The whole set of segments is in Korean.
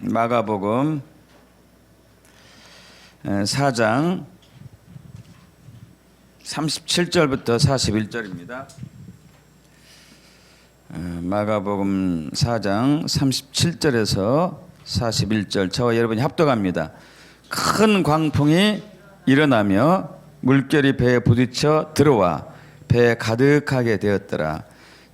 마가복음 4장 37절부터 41절입니다. 마가복음 4장 37절에서 41절, 저와 여러분이 합독합니다. 큰 광풍이 일어나며 물결이 배에 부딪혀 들어와 배에 가득하게 되었더라.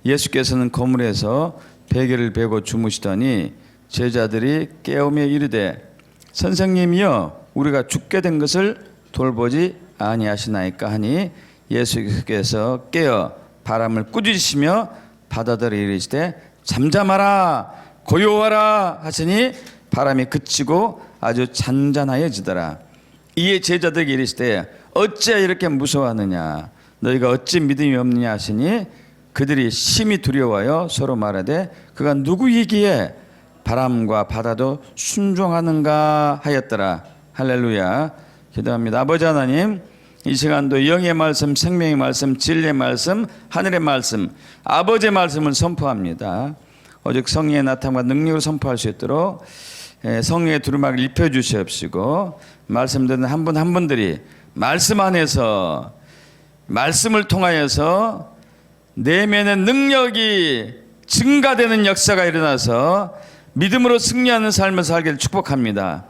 예수께서는 거물에서 베개를 베고 주무시더니 제자들이 깨우며 이르되 선생님이여 우리가 죽게 된 것을 돌보지 아니하시나이까 하니 예수께서 깨어 바람을 꾸짖으시며 바다들을 이르시되 잠잠하라 고요하라 하시니 바람이 그치고 아주 잔잔하여지더라. 이에 제자들에게 이르시되 어찌 이렇게 무서워하느냐 너희가 어찌 믿음이 없느냐 하시니 그들이 심히 두려워하여 서로 말하되 그가 누구이기에 바람과 바다도 순종하는가 하였더라. 할렐루야. 기도합니다. 아버지 하나님, 이 시간도 영의 말씀, 생명의 말씀, 진리의 말씀, 하늘의 말씀, 아버지의 말씀을 선포합니다. 오직 성령의 나타남과 능력을 선포할 수 있도록 성령의 두루마기를 입혀주시옵시고 말씀 듣는 한 분 한 분들이 말씀 안에서 말씀을 통하여서 내면의 능력이 증가되는 역사가 일어나서 믿음으로 승리하는 삶을 살기를 축복합니다.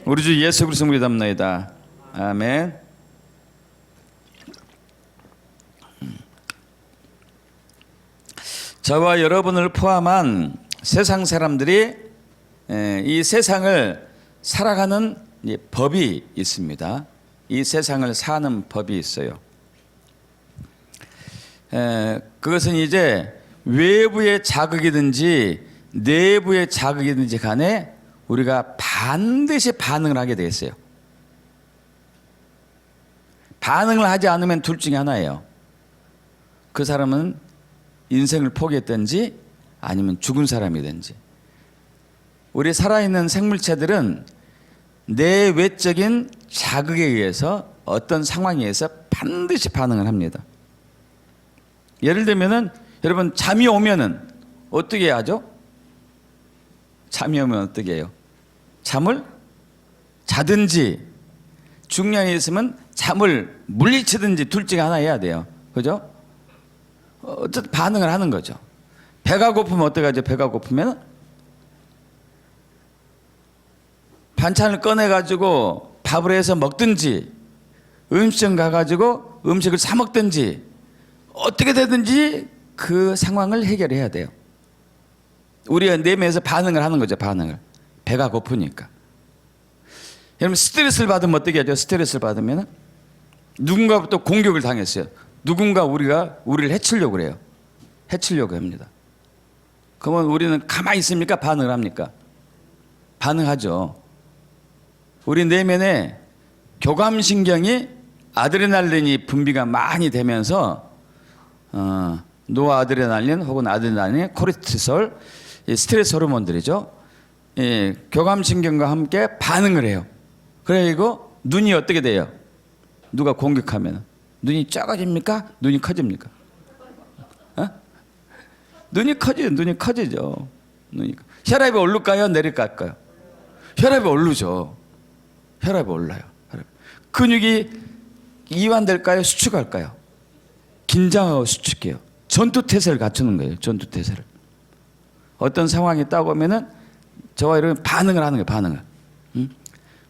우리 주 예수 그리스도 이름으로 기도합니다. 아멘. 저와 여러분을 포함한 세상 사람들이 이 세상을 살아가는 법이 있습니다. 이 세상을 사는 법이 있어요. 그것은 이제 외부의 자극이든지 내부의 자극이든지 간에 우리가 반드시 반응을 하게 되어 있어요. 반응을 하지 않으면 둘 중에 하나예요. 그 사람은 인생을 포기했든지 아니면 죽은 사람이든지. 우리 살아있는 생물체들은 내외적인 자극에 의해서 어떤 상황에 의해서 반드시 반응을 합니다. 예를 들면은 여러분 잠이 오면은 어떻게 하죠? 잠이 오면 어떻게 해요? 잠을 자든지 중량이 있으면 잠을 물리치든지 둘 중에 하나 해야 돼요. 그죠? 어쨌든 반응을 하는 거죠. 배가 고프면 어떻게 하죠? 배가 고프면 반찬을 꺼내가지고 밥을 해서 먹든지 음식점 가가지고 음식을 사 먹든지 어떻게 되든지 그 상황을 해결해야 돼요. 우리가 내면에서 반응을 하는 거죠. 반응을. 배가 고프니까. 여러분 스트레스를 받으면 어떻게 하죠? 스트레스를 받으면 누군가부터 공격을 당했어요. 누군가 우리를 해치려고 그래요. 해치려고 합니다. 그러면 우리는 가만히 있습니까? 반응을 합니까? 반응하죠. 우리 내면에 교감신경이 아드레날린이 분비가 많이 되면서 노아드레날린 혹은 아드레날린, 코르티솔, 스트레스 호르몬들이죠. 교감신경과 함께 반응을 해요. 그리고 눈이 어떻게 돼요? 누가 공격하면 눈이 작아집니까? 눈이 커집니까? 눈이 커지죠. 혈압이 오를까요? 내릴까요? 혈압이 오르죠. 혈압이 올라요. 근육이 이완될까요? 수축할까요? 긴장하고 수축해요. 전투태세를 갖추는 거예요. 전투태세를. 어떤 상황이 딱 오면은 저와 여러분 반응을 하는 거예요. 반응을.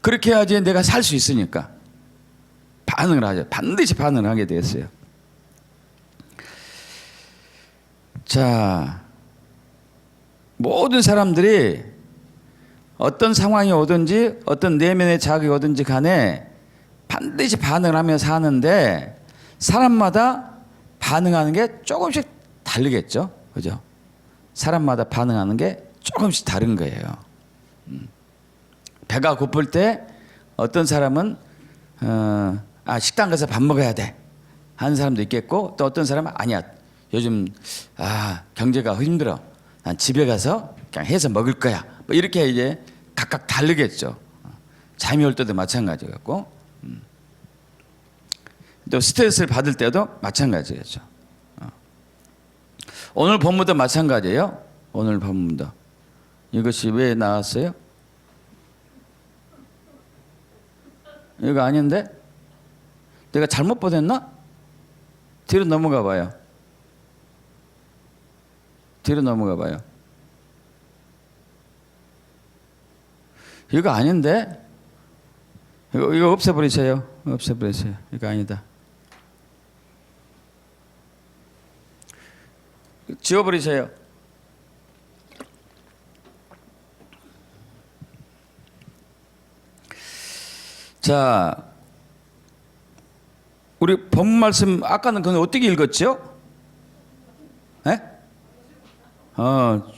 그렇게 해야지 내가 살 수 있으니까 반응을 하죠. 반드시 반응을 하게 되었어요. 자, 모든 사람들이 어떤 상황이 오든지 어떤 내면의 자극이 오든지 간에 반드시 반응을 하며 사는데 사람마다 반응하는 게 조금씩 다르겠죠. 그죠? 사람마다 반응하는 게 조금씩 다른 거예요. 배가 고플 때 어떤 사람은 식당 가서 밥 먹어야 돼 하는 사람도 있겠고 또 어떤 사람은 아니야 요즘 경제가 힘들어 난 집에 가서 그냥 해서 먹을 거야 뭐 이렇게 이제 각각 다르겠죠. 잠이 올 때도 마찬가지겠고 또 스트레스를 받을 때도 마찬가지겠죠. 오늘 본문도 마찬가지예요. 오늘 본문도 이것이 왜 나왔어요? 이거 아닌데? 내가 잘못 보냈나? 뒤로 넘어가 봐요. 뒤로 넘어가 봐요. 이거 아닌데? 이거 없애버리세요. 없애버리세요. 이거 아니다. 지워버리세요. 자, 우리 본문 말씀 아까는 그건 어떻게 읽었죠? 예?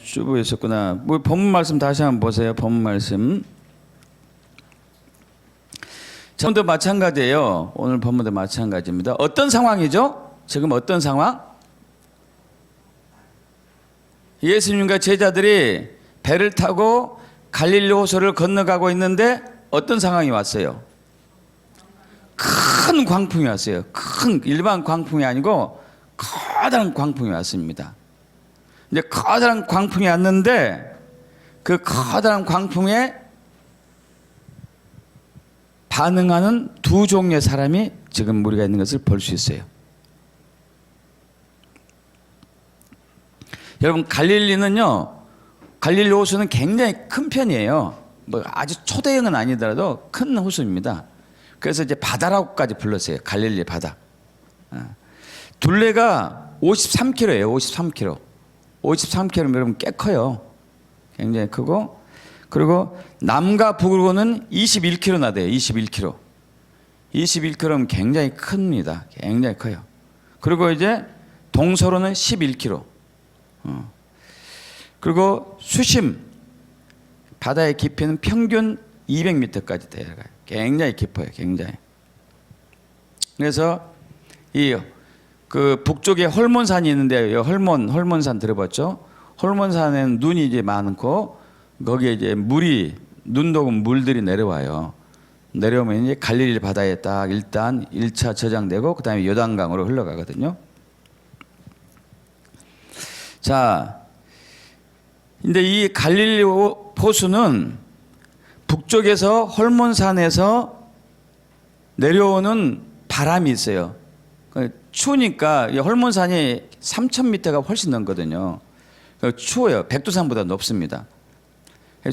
주부에 있었구나. 뭐 본문 말씀 다시 한번 보세요. 본문 말씀. 오늘도 마찬가지예요. 오늘 본문도 마찬가지입니다. 어떤 상황이죠? 지금 어떤 상황? 예수님과 제자들이 배를 타고 갈릴리 호수를 건너가고 있는데 어떤 상황이 왔어요? 큰 광풍이 왔어요. 큰 일반 광풍이 아니고 커다란 광풍이 왔습니다. 이제 커다란 광풍이 왔는데 그 커다란 광풍에 반응하는 두 종류의 사람이 지금 우리가 있는 것을 볼 수 있어요. 여러분, 갈릴리는요, 갈릴리 호수는 굉장히 큰 편이에요. 뭐 아주 초대형은 아니더라도 큰 호수입니다. 그래서 이제 바다라고까지 불렀어요. 갈릴리 바다. 둘레가 53km예요. 53km. 53km 여러분 꽤 커요. 굉장히 크고, 그리고 남과 북으로는 21km 나대요. 21km. 21km면 굉장히 큽니다. 굉장히 커요. 그리고 이제 동서로는 11km. 그리고 수심, 바다의 깊이는 평균 200m까지 내려가요. 굉장히 깊어요. 굉장히. 그래서 이 그 북쪽에 헐몬산이 있는데, 헐몬산 들어봤죠? 헐몬산에는 눈이 이제 많고 거기에 이제 물이, 눈 녹은 물들이 내려와요. 내려오면 이제 갈릴리 바다에 딱 일단 1차 저장되고 그 다음에 요단강으로 흘러가거든요. 자, 근데 이 갈릴리 호수는 북쪽에서 헐몬산에서 내려오는 바람이 있어요. 추우니까 헐몬산이 3,000m가 훨씬 넘거든요. 추워요. 백두산보다 높습니다.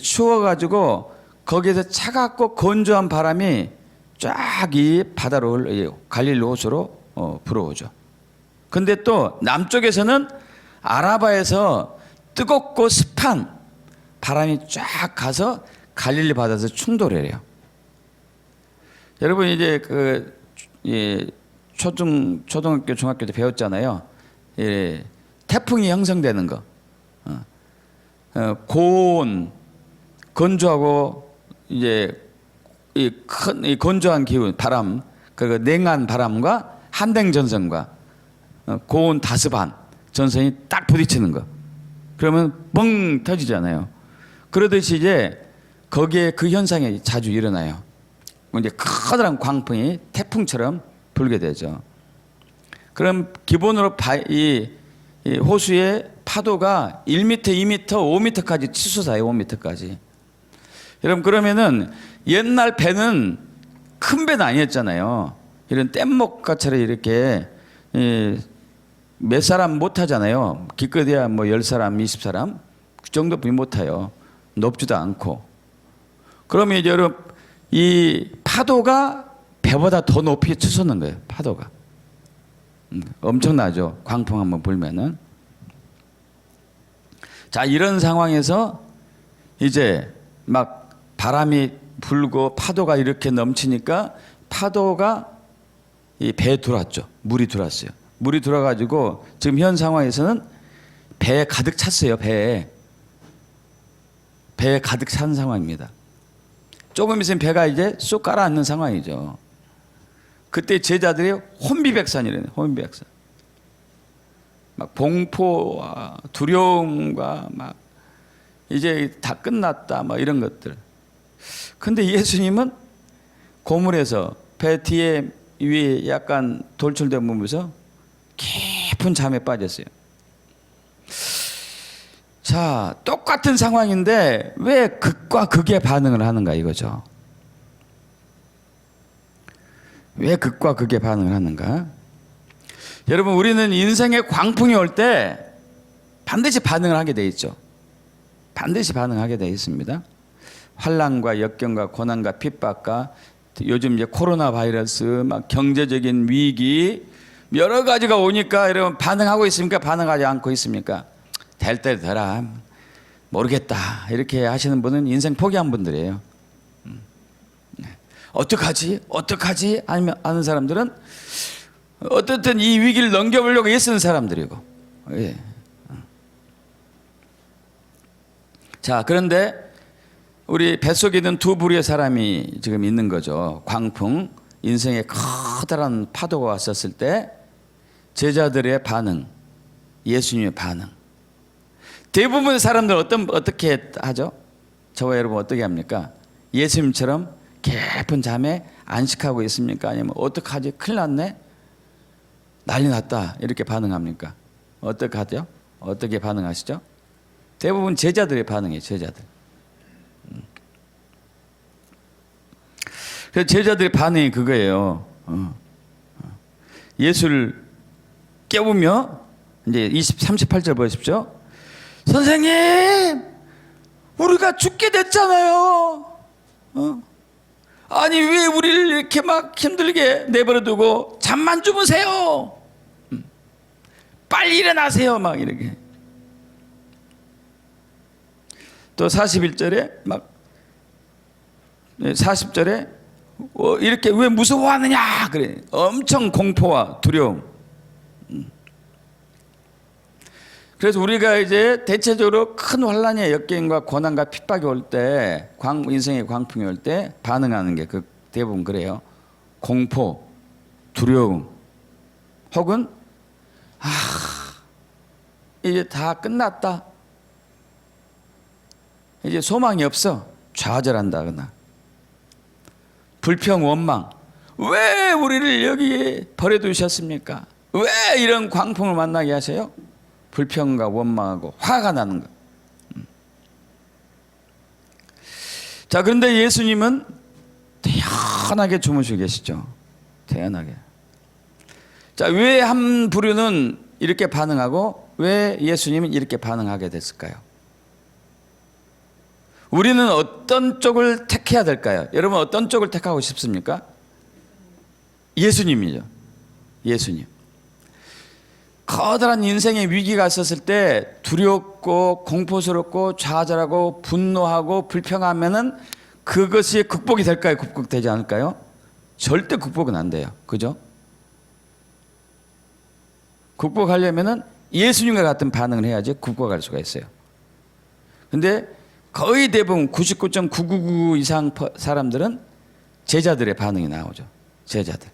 추워가지고 거기에서 차갑고 건조한 바람이 쫙 이 바다로 갈릴리 호수로 불어오죠. 근데 또 남쪽에서는 아라바에서 뜨겁고 습한 바람이 쫙 가서 갈릴리 바다에서 충돌해요. 여러분 이제 초등학교, 중학교 때 배웠잖아요. 태풍이 형성되는 거. 고온, 건조하고 이제 이 건조한 기운, 바람, 그리고 냉한 바람과 한랭 전선과 고온 다습한 전선이 딱 부딪히는 거. 그러면 뻥 터지잖아요. 그러듯이 이제 거기에 그 현상이 자주 일어나요. 이제 커다란 광풍이 태풍처럼 불게 되죠. 그럼 기본으로 이 호수의 파도가 1m, 2m, 5m까지 치솟아요. 5m까지. 여러분, 그러면은 옛날 배는 큰 배는 아니었잖아요. 이런 뗏목가처럼 이렇게 몇 사람 못 타잖아요. 기껏해야 뭐 10사람, 20사람 그 정도뿐이 못 타요. 높지도 않고. 그러면 이제 여러분 이 파도가 배보다 더 높이 치솟는 거예요. 파도가. 엄청나죠. 광풍 한번 불면은. 자, 이런 상황에서 이제 막 바람이 불고 파도가 이렇게 넘치니까 파도가 이 배에 들어왔죠. 물이 들어왔어요. 물이 들어가지고 지금 현 상황에서는 배에 가득 찼어요. 배에 가득 찬 상황입니다. 조금 있으면 배가 이제 쏙 가라앉는 상황이죠. 그때 제자들이 혼비백산이래요. 혼비백산. 막 공포와 두려움과 막 이제 다 끝났다 막 이런 것들. 근데 예수님은 고물에서 배 뒤에 위에 약간 돌출된 몸에서 깊은 잠에 빠졌어요. 자, 똑같은 상황인데 왜 극과 극의 반응을 하는가 이거죠. 왜 극과 극에 반응을 하는가? 여러분, 우리는 인생의 광풍이 올 때 반드시 반응을 하게 돼 있죠. 반드시 반응하게 돼 있습니다. 환난과 역경과 고난과 핍박과 요즘 이제 코로나 바이러스, 막 경제적인 위기 여러 가지가 오니까 여러분 반응하고 있습니까? 반응하지 않고 있습니까? 될 때 되라, 모르겠다 이렇게 하시는 분은 인생 포기한 분들이에요. 어떡하지? 어떡하지? 아니면 아는 사람들은 어떻든 이 위기를 넘겨보려고 애쓰는 사람들이고. 예. 자, 그런데 우리 뱃속에 있는 두 부류의 사람이 지금 있는 거죠. 광풍, 인생에 커다란 파도가 왔었을 때 제자들의 반응, 예수님의 반응. 대부분의 사람들은 어떻게 하죠? 저와 여러분 어떻게 합니까? 예수님처럼 깊은 잠에 안식하고 있습니까? 아니면 어떡하지? 큰일 났네? 난리 났다. 이렇게 반응합니까? 어떻게 하죠? 어떻게 반응하시죠? 대부분 제자들의 반응이에요. 제자들. 그래서 제자들의 반응이 그거예요. 예수를 깨우며 이제 38절 보십시오. 선생님, 우리가 죽게 됐잖아요. 아니 왜 우리를 이렇게 막 힘들게 내버려두고 잠만 주무세요. 빨리 일어나세요. 막 이렇게. 또 41절에 막 40절에 이렇게 왜 무서워하느냐 그래. 엄청 공포와 두려움. 그래서 우리가 이제 대체적으로 큰 환난의 역경과 고난과 핍박이 올 때, 인생의 광풍이 올 때 반응하는 게 대부분 그래요. 공포, 두려움, 혹은 이제 다 끝났다. 이제 소망이 없어. 좌절한다거나. 불평, 원망. 왜 우리를 여기에 버려두셨습니까? 왜 이런 광풍을 만나게 하세요? 불평과 원망하고 화가 나는 것. 자, 그런데 예수님은 태연하게 주무시고 계시죠. 태연하게. 자, 왜 한 부류는 이렇게 반응하고 왜 예수님은 이렇게 반응하게 됐을까요? 우리는 어떤 쪽을 택해야 될까요? 여러분 어떤 쪽을 택하고 싶습니까? 예수님이죠. 예수님. 커다란 인생의 위기가 있었을 때 두렵고 공포스럽고 좌절하고 분노하고 불평하면은 그것이 극복이 될까요? 극복되지 않을까요? 절대 극복은 안 돼요. 그죠? 극복하려면은 예수님과 같은 반응을 해야지 극복할 수가 있어요. 근데 거의 대부분 99.999 이상 사람들은 제자들의 반응이 나오죠. 제자들.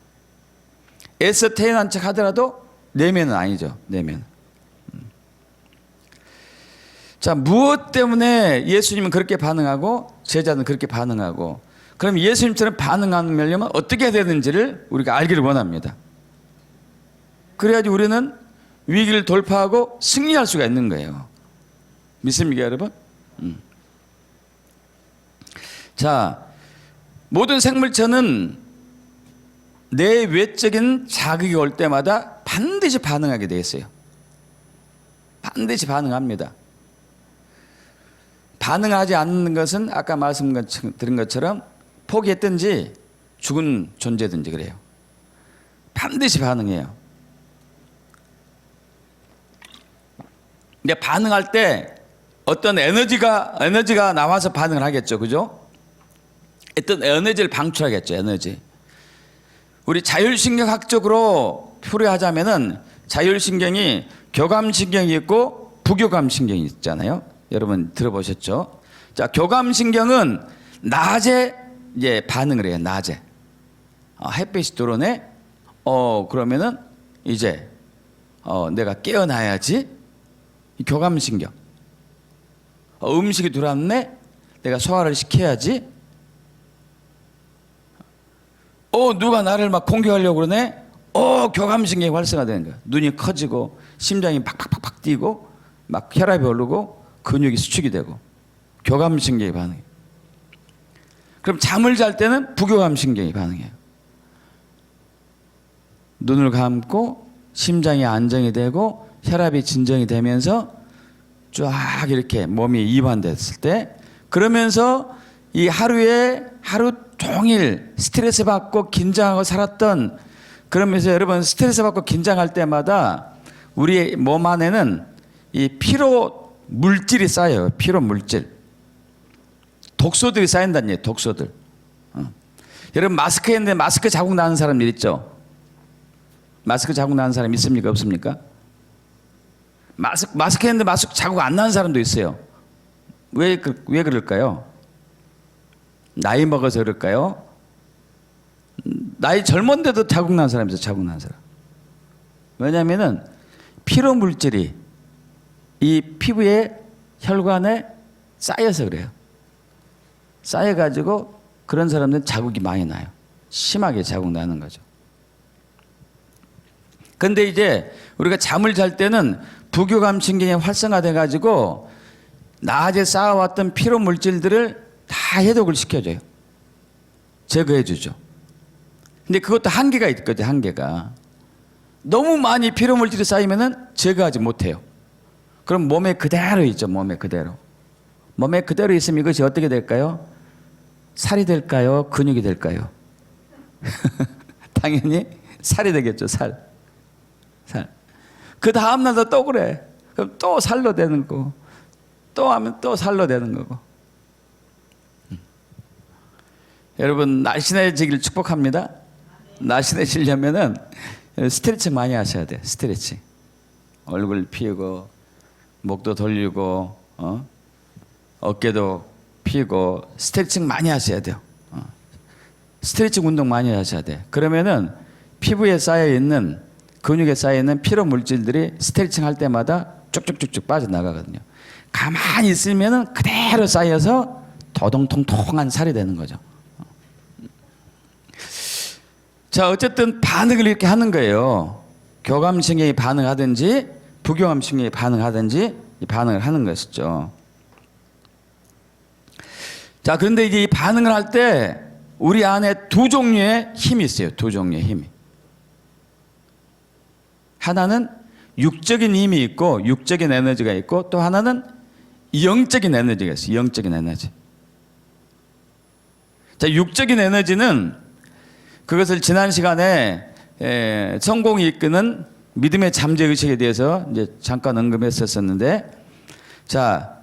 애써 태어난 척 하더라도 내면은 아니죠. 내면. 자, 무엇 때문에 예수님은 그렇게 반응하고 제자는 그렇게 반응하고, 그럼 예수님처럼 반응하려면 어떻게 해야 되는지를 우리가 알기를 원합니다. 그래야지 우리는 위기를 돌파하고 승리할 수가 있는 거예요. 믿습니까, 여러분? 자, 모든 생물체는 내외적인 자극이 올 때마다 반드시 반응하게 되어 있어요. 반드시 반응합니다. 반응하지 않는 것은 아까 말씀드린 것처럼 포기했든지 죽은 존재든지 그래요. 반드시 반응해요. 근데 반응할 때 어떤 에너지가 나와서 반응을 하겠죠. 그죠? 어떤 에너지를 방출하겠죠. 에너지. 우리 자율신경학적으로 풀이하자면은 자율신경이 교감신경이 있고 부교감신경이 있잖아요. 여러분 들어보셨죠? 자, 교감신경은 낮에 이제 반응을 해요. 낮에. 햇빛이 들어오네. 그러면은 이제 내가 깨어나야지. 교감신경. 음식이 들어왔네. 내가 소화를 시켜야지. 누가 나를 막 공격하려고 그러네. 교감신경이 활성화되는 거야. 눈이 커지고 심장이 팍팍팍팍 뛰고 막 혈압이 오르고 근육이 수축이 되고 교감신경이 반응해. 그럼 잠을 잘 때는 부교감신경이 반응해요. 눈을 감고 심장이 안정이 되고 혈압이 진정이 되면서 쫙 이렇게 몸이 이완됐을 때, 그러면서 이 하루 종일 스트레스 받고 긴장하고 살았던, 그러면서 여러분 스트레스 받고 긴장할 때마다 우리 몸 안에는 이 피로 물질이 쌓여요. 피로 물질. 독소들이 쌓인다는 얘기예요. 독소들. 여러분 마스크 했는데 마스크 자국 나는 사람들 있죠? 마스크 자국 나는 사람 있습니까? 없습니까? 마스크 했는데 마스크 자국 안 나는 사람도 있어요. 왜 그럴까요? 나이 먹어서 그럴까요? 나이 젊은데도 자국 난 사람이 있어요. 자국 난 사람. 왜냐하면은 피로 물질이 이 피부에 혈관에 쌓여서 그래요. 쌓여가지고 그런 사람들은 자국이 많이 나요. 심하게 자국 나는 거죠. 근데 이제 우리가 잠을 잘 때는 부교감신경이 활성화돼 가지고 낮에 쌓아왔던 피로 물질들을 다 해독을 시켜줘요. 제거해 주죠. 근데 그것도 한계가 있거든요. 한계가. 너무 많이 피로 물질이 쌓이면은 제거하지 못해요. 그럼 몸에 그대로 있죠. 몸에 그대로. 몸에 그대로 있으면 이것이 어떻게 될까요? 살이 될까요? 근육이 될까요? 당연히 살이 되겠죠. 살. 그 다음날도 또 그래. 그럼 또 살로 되는 거고, 또 하면 또 살로 되는 거고. 여러분 날씬해지기를 축복합니다. 날씬해지려면은 스트레칭 많이 하셔야 돼요. 스트레칭. 얼굴 피우고 목도 돌리고 어깨도 피고 스트레칭 많이 하셔야 돼요. 스트레칭 운동 많이 하셔야 돼. 그러면은 피부에 쌓여 있는, 근육에 쌓여 있는 피로 물질들이 스트레칭 할 때마다 쭉쭉쭉쭉 빠져나가거든요. 가만히 있으면은 그대로 쌓여서 도동통통한 살이 되는 거죠. 자, 어쨌든 반응을 이렇게 하는 거예요. 교감신경이 반응하든지 부교감신경이 반응하든지 이 반응을 하는 것이죠. 자, 그런데 이제 이 반응을 할 때 우리 안에 두 종류의 힘이 있어요. 두 종류의 힘이. 하나는 육적인 힘이 있고 육적인 에너지가 있고, 또 하나는 영적인 에너지가 있어요. 영적인 에너지. 자, 육적인 에너지는 그것을 지난 시간에 성공이 이끄는 믿음의 잠재의식에 대해서 이제 잠깐 언급했었는데, 자,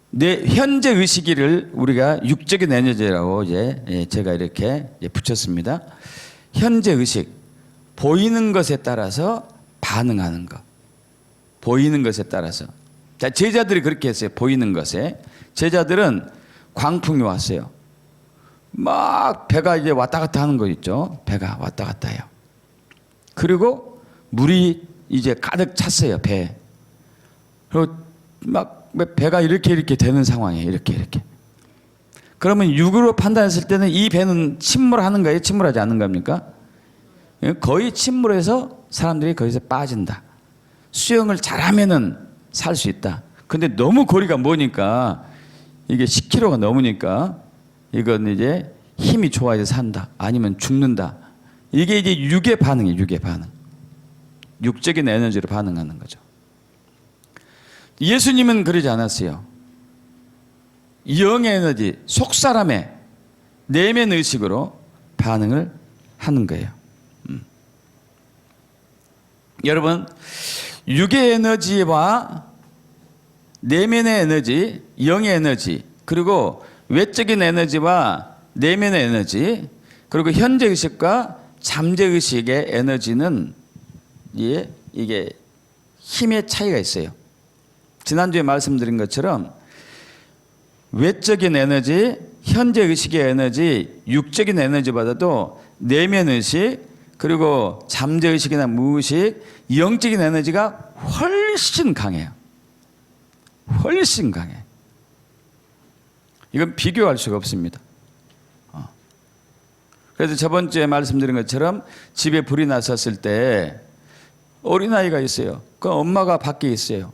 내 현재 의식을 우리가 육적인 에너지라고 이제 제가 이렇게 붙였습니다. 현재 의식, 보이는 것에 따라서 반응하는 것. 보이는 것에 따라서. 자, 제자들이 그렇게 했어요. 보이는 것에. 제자들은 광풍이 왔어요. 막 배가 이제 왔다 갔다 하는 거 있죠. 배가 왔다 갔다 해요. 그리고 물이 이제 가득 찼어요. 배. 그리고 막 배가 이렇게 되는 상황이에요. 이렇게. 그러면 육으로 판단했을 때는 이 배는 침몰하는 거예요? 침몰하지 않는 겁니까? 거의 침몰해서 사람들이 거기서 빠진다. 수영을 잘하면은 살 수 있다. 근데 너무 거리가 머니까 이게 10km가 넘으니까 이건 이제 힘이 좋아야 산다. 아니면 죽는다. 이게 이제 육의 반응이에요. 육의 반응. 육적인 에너지로 반응하는 거죠. 예수님은 그러지 않았어요. 영의 에너지, 속사람의 내면 의식으로 반응을 하는 거예요. 여러분, 육의 에너지와 내면의 에너지, 영의 에너지, 그리고 외적인 에너지와 내면의 에너지, 그리고 현재 의식과 잠재 의식의 에너지는 이게 힘의 차이가 있어요. 지난주에 말씀드린 것처럼 외적인 에너지, 현재 의식의 에너지, 육적인 에너지보다도 내면 의식, 그리고 잠재 의식이나 무의식, 영적인 에너지가 훨씬 강해요. 훨씬 강해. 이건 비교할 수가 없습니다. 그래서 저번 주에 말씀드린 것처럼 집에 불이 났었을 때 어린아이가 있어요. 그 엄마가 밖에 있어요.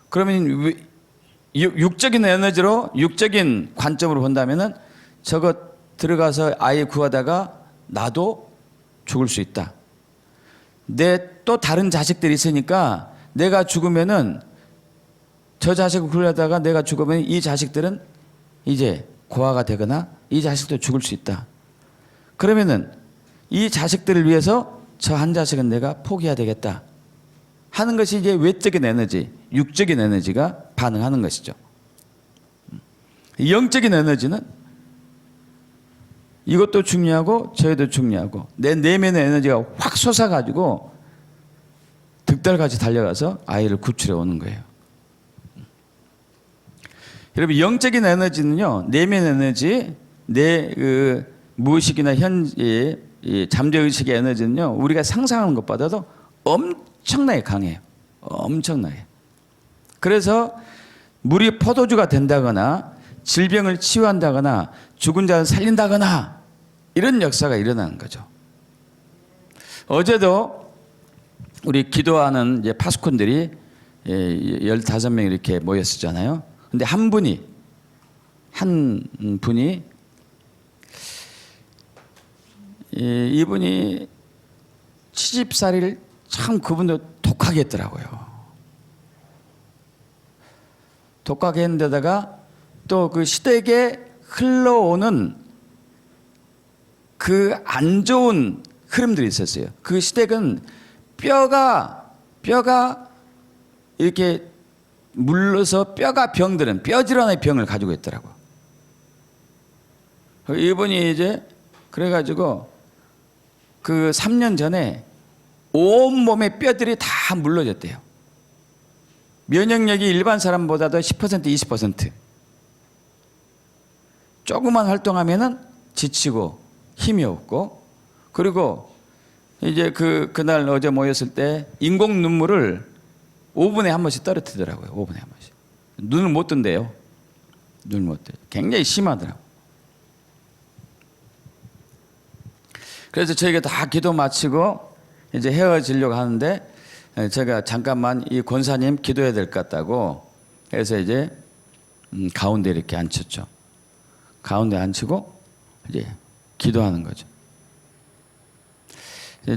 그러면 육적인 에너지로, 육적인 관점으로 본다면은 저거 들어가서 아이 구하다가 나도 죽을 수 있다. 내 또 다른 자식들이 있으니까 내가 죽으면은 저 자식을 굴려다가 내가 죽으면 이 자식들은 이제 고아가 되거나 이 자식도 죽을 수 있다. 그러면은 이 자식들을 위해서 저 한 자식은 내가 포기해야 되겠다 하는 것이 이제 외적인 에너지, 육적인 에너지가 반응하는 것이죠. 영적인 에너지는 이것도 중요하고 저것도 중요하고 내 내면의 에너지가 확 솟아가지고 득달같이 달려가서 아이를 구출해 오는 거예요. 여러분, 영적인 에너지는요, 내면 에너지, 내 무의식이나 현재 잠재의식의 에너지는요, 우리가 상상하는 것보다도 엄청나게 강해요. 엄청나게. 그래서 물이 포도주가 된다거나 질병을 치유한다거나 죽은 자를 살린다거나 이런 역사가 일어나는 거죠. 어제도 우리 기도하는 이제 파수꾼들이 15명 이렇게 모였었잖아요. 근데 한 분이 이분이 시집살이를 참 그분도 독하게 했더라고요. 독하게 했는데다가 또 그 시댁에 흘러오는 그 안 좋은 흐름들이 있었어요. 그 시댁은 뼈가 이렇게 물러서 뼈가 병들은 뼈질환의 병을 가지고 있더라고요. 이분이 이제 그래가지고 그 3년 전에 온몸의 뼈들이 다 물러졌대요. 면역력이 일반 사람보다도 10% 20% 조금만 활동하면은 지치고 힘이 없고, 그리고 이제 그날 어제 모였을 때 인공 눈물을 5분에 한 번씩 떨어뜨리더라고요. 5분에 한 번씩. 눈을 못 뜬대요. 눈을 못 떠요. 굉장히 심하더라고요. 그래서 저희가 다 기도 마치고 이제 헤어지려고 하는데 제가 잠깐만 이 권사님 기도해야 될 것 같다고 해서 이제 가운데 이렇게 앉혔죠. 가운데 앉히고 이제 기도하는 거죠.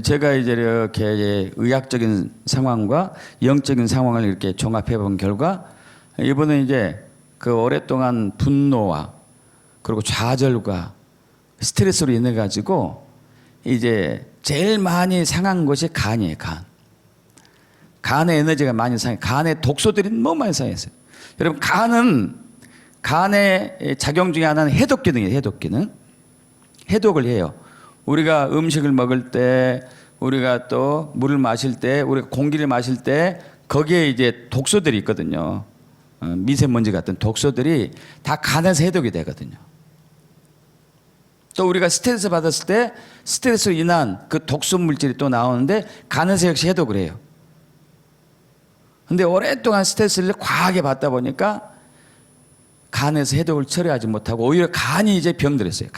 제가 이제 이렇게 의학적인 상황과 영적인 상황을 이렇게 종합해 본 결과 이분은 이제 그 오랫동안 분노와 그리고 좌절과 스트레스로 인해 가지고 이제 제일 많이 상한 것이 간이에요. 간의 에너지가 많이 상해. 간의 독소들이 너무 많이 상했어요. 여러분, 간의 작용 중에 하나는 해독 기능이에요. 해독 기능. 해독을 해요. 우리가 음식을 먹을 때, 우리가 또 물을 마실 때, 우리가 공기를 마실 때 거기에 이제 독소들이 있거든요. 미세먼지 같은 독소들이 다 간에서 해독이 되거든요. 또 우리가 스트레스 받았을 때 스트레스로 인한 그 독소 물질이 또 나오는데 간에서 역시 해독을 해요. 근데 오랫동안 스트레스를 과하게 받다 보니까 간에서 해독을 처리하지 못하고 오히려 간이 이제 병들었어요.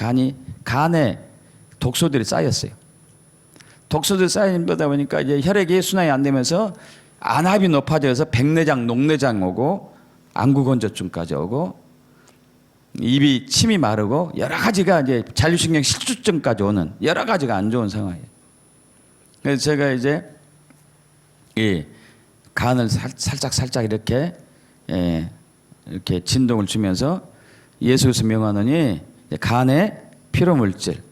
간에 독소들이 쌓였어요. 독소들이 쌓이다 보니까 이제 혈액이 순환이 안 되면서 안압이 높아져서 백내장, 녹내장 오고 안구건조증까지 오고 입이 침이 마르고 여러 가지가 이제 잔류신경 실추증까지 오는 여러 가지가 안 좋은 상황이에요. 그래서 제가 이제 이 간을 살짝 이렇게 이렇게 진동을 주면서 예수께서 명하노니 간의 피로물질,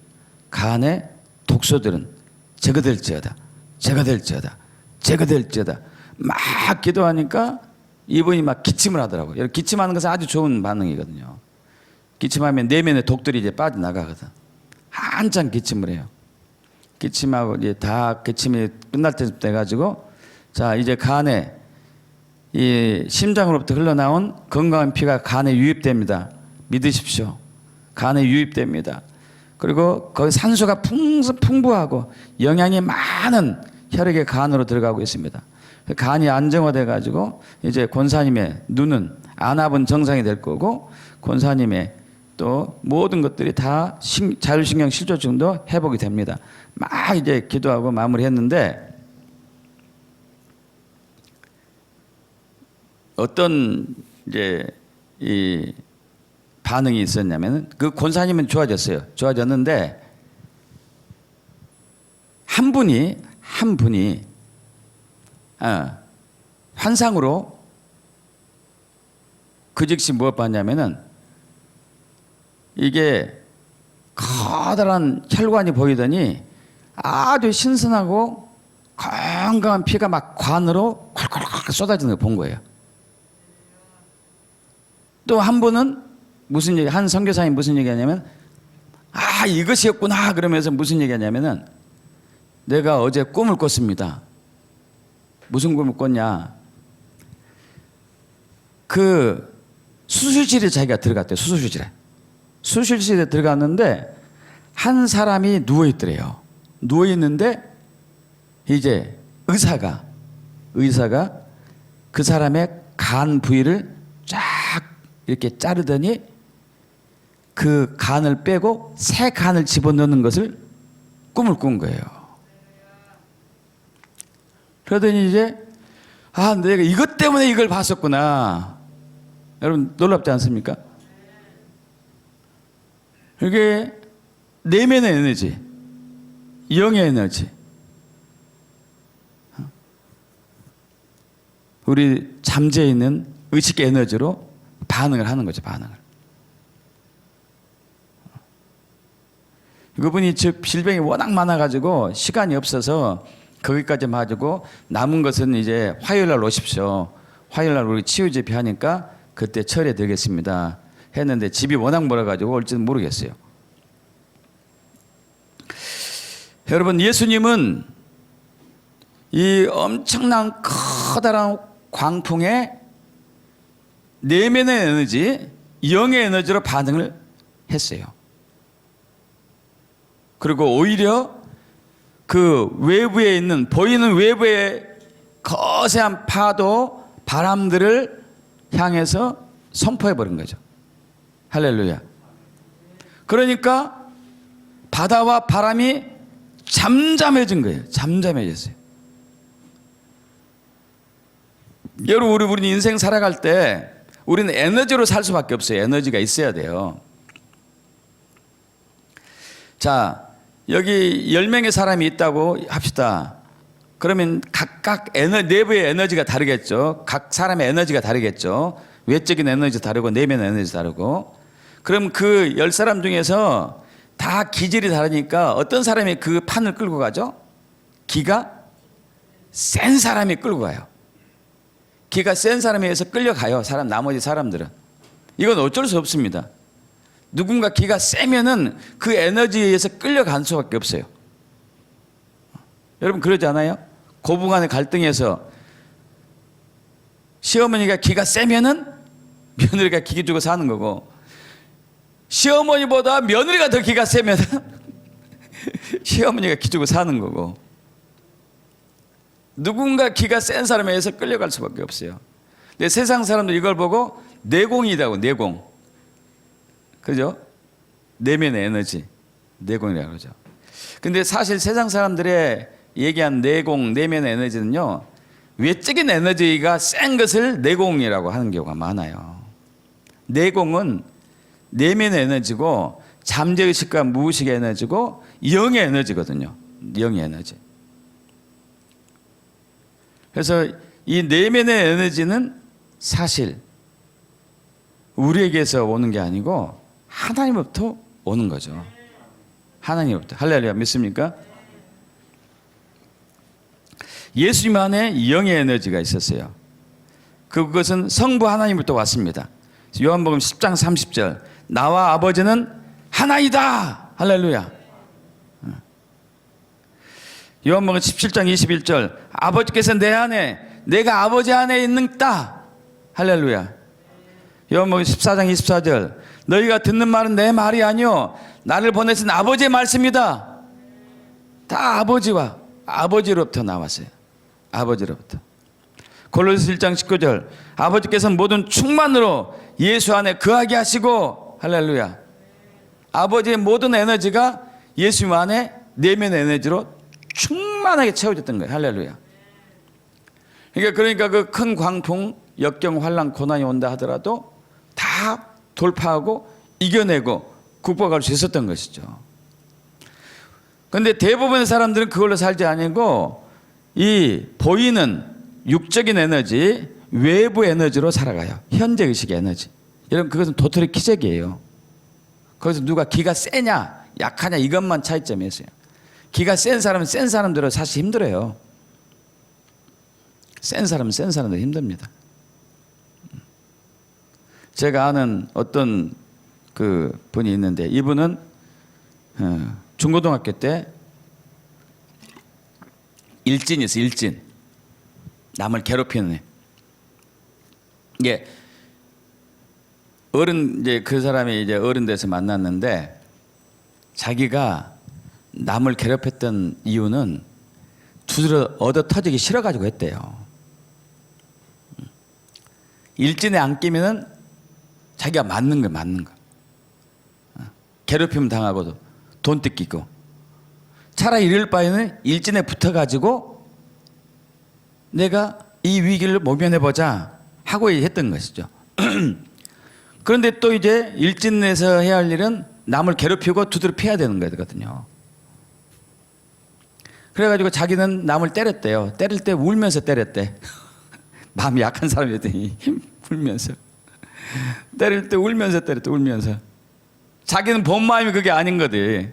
간의 독소들은 제거될지어다, 제거될지어다, 제거될지어다. 막 기도하니까 이분이 막 기침을 하더라고요. 기침하는 것은 아주 좋은 반응이거든요. 기침하면 내면의 독들이 이제 빠져나가거든. 한참 기침을 해요. 기침하고 이제 다 기침이 끝날 때쯤 돼가지고 자, 이제 간에 이 심장으로부터 흘러나온 건강한 피가 간에 유입됩니다. 믿으십시오. 간에 유입됩니다. 그리고 거기 산소가 풍부하고 영양이 많은 혈액의 간으로 들어가고 있습니다. 간이 안정화돼 가지고 이제 권사님의 눈은 안압은 정상이 될 거고 권사님의 또 모든 것들이 다 자율신경 실조증도 회복이 됩니다. 막 이제 기도하고 마무리했는데 어떤 이제 이 반응이 있었냐면은 그 권사님은 좋아졌어요. 좋아졌는데 한 분이 한 분이 환상으로 그 즉시 무엇 봤냐면은 이게 커다란 혈관이 보이더니 아주 신선하고 건강한 피가 막 관으로 콸콸콸 쏟아지는 걸 본 거예요. 또 한 분은 무슨 얘기, 한 선교사님 무슨 얘기하냐면 이것이었구나 그러면서 무슨 얘기하냐면은 내가 어제 꿈을 꿨습니다. 무슨 꿈을 꿨냐? 그 수술실에 자기가 들어갔대요. 수술실에 들어갔는데 한 사람이 누워있더래요. 누워있는데 이제 의사가 그 사람의 간 부위를 쫙 이렇게 자르더니 그 간을 빼고 새 간을 집어넣는 것을 꿈을 꾼 거예요. 그러더니 이제 내가 이것 때문에 이걸 봤었구나. 여러분 놀랍지 않습니까? 이게 내면의 에너지, 영의 에너지, 우리 잠재에 있는 의식 에너지로 반응을 하는 거죠. 반응을. 그분이 즉 질병이 워낙 많아가지고 시간이 없어서 거기까지 가지고 남은 것은 이제 화요일날 오십시오. 화요일날 우리 치유 집회하니까 그때 처리해 드리겠습니다 했는데 집이 워낙 멀어가지고 올지는 모르겠어요. 여러분, 예수님은 이 엄청난 커다란 광풍에 내면의 에너지, 영의 에너지로 반응을 했어요. 그리고 오히려 그 외부에 있는, 보이는 외부의 거세한 파도, 바람들을 향해서 선포해 버린 거죠. 할렐루야. 그러니까 바다와 바람이 잠잠해진 거예요. 잠잠해졌어요. 여러분, 우리 인생 살아갈 때 우리는 에너지로 살 수밖에 없어요. 에너지가 있어야 돼요. 자, 여기 10명의 사람이 있다고 합시다. 그러면 각각 내부의 에너지가 다르겠죠. 각 사람의 에너지가 다르겠죠. 외적인 에너지 다르고 내면의 에너지 다르고. 그럼 그 10사람 중에서 다 기질이 다르니까 어떤 사람이 그 판을 끌고 가죠? 기가 센 사람이 끌고 가요. 기가 센 사람에 의해서 끌려가요. 나머지 사람들은. 이건 어쩔 수 없습니다. 누군가 기가 세면은 그 에너지에 의해서 끌려간 수밖에 없어요. 여러분 그러지 않아요? 고부간의 갈등에서 시어머니가 기가 세면은 며느리가 기 주고 사는 거고, 시어머니보다 며느리가 더 기가 세면은 시어머니가 기 주고 사는 거고, 누군가 기가 센 사람에 의해서 끌려갈 수밖에 없어요. 근데 세상 사람들 이걸 보고 내공이라고, 내공. 그죠? 내면의 에너지, 내공이라고 그러죠. 근데 사실 세상 사람들의 얘기한 내공, 내면의 에너지는요, 외적인 에너지가 센 것을 내공이라고 하는 경우가 많아요. 내공은 내면의 에너지고, 잠재의식과 무의식의 에너지고, 영의 에너지거든요. 영의 에너지. 그래서 이 내면의 에너지는 사실 우리에게서 오는 게 아니고 하나님으로부터 오는 거죠. 하나님으로부터. 할렐루야, 믿습니까? 예수님 안에 영의 에너지가 있었어요. 그것은 성부 하나님으로부터 왔습니다. 요한복음 10장 30절, 나와 아버지는 하나이다. 할렐루야. 요한복음 17장 21절, 아버지께서 내 안에, 내가 아버지 안에 있는다. 할렐루야. 요한복음 14장 24절, 너희가 듣는 말은 내 말이 아니요 나를 보내신 아버지의 말씀이다. 다 아버지로부터 나왔어요. 아버지로부터. 골로새 1장 19절, 아버지께서는 모든 충만으로 예수 안에 거하게 하시고, 할렐루야. 아버지의 모든 에너지가 예수 안에 내면의 에너지로 충만하게 채워졌던 거예요. 할렐루야. 그러니까 그 큰 광풍, 역경, 환난, 고난이 온다 하더라도 다 돌파하고 이겨내고 극복할 수 있었던 것이죠. 근데 대부분의 사람들은 그걸로 살지 아니고 이 보이는 육적인 에너지, 외부 에너지로 살아가요. 현재 의식의 에너지. 여러분 그것은 도토리 키재기예요. 거기서 누가 기가 세냐 약하냐 이것만 차이점이 있어요. 기가 센 사람은 센 사람들은 사실 힘들어요. 센 사람은 센 사람들 힘듭니다. 제가 아는 어떤 그 분이 있는데 이분은 중고등학교 때 일진이 있어요. 일진. 남을 괴롭히는 애. 이게 어른 이제 그 사람이 이제 어른 돼서 만났는데 자기가 남을 괴롭혔던 이유는 두드러 얻어 터지기 싫어가지고 했대요. 일진에 안 끼면은 자기가 맞는 거야, 맞는 거. 괴롭힘 당하고도 돈 뜯기고. 차라리 이럴 바에는 일진에 붙어가지고 내가 이 위기를 모면해보자 하고 했던 것이죠. 그런데 또 이제 일진에서 해야 할 일은 남을 괴롭히고 두드려 패야 되는 거거든요. 그래가지고 자기는 남을 때렸대요. 때릴 때 울면서 때렸대. 마음이 약한 사람이었더니 울면서. 때릴 때 울면서 때렸대, 울면서. 자기는 본 마음이 그게 아닌 거지.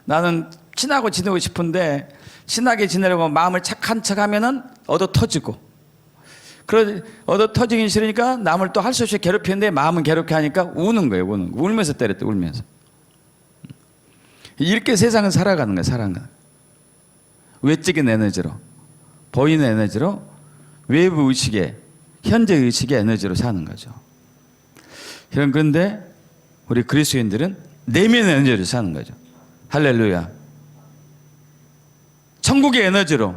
나는 친하고 지내고 싶은데 친하게 지내려고 마음을 착한 척 하면은 얻어 터지고. 그러 얻어 터지기 싫으니까 남을 또 할 수 없이 괴롭히는데 마음은 괴롭게 하니까 우는 거예요, 우는 거. 울면서 때렸대, 울면서. 이렇게 세상은 살아가는 거예요, 살아가는 거예요. 외적인 에너지로, 보이는 에너지로, 외부 의식의, 현재 의식의 에너지로 사는 거죠. 그런데 우리 그리스도인들은 내면 에너지로 사는 거죠. 할렐루야. 천국의 에너지로,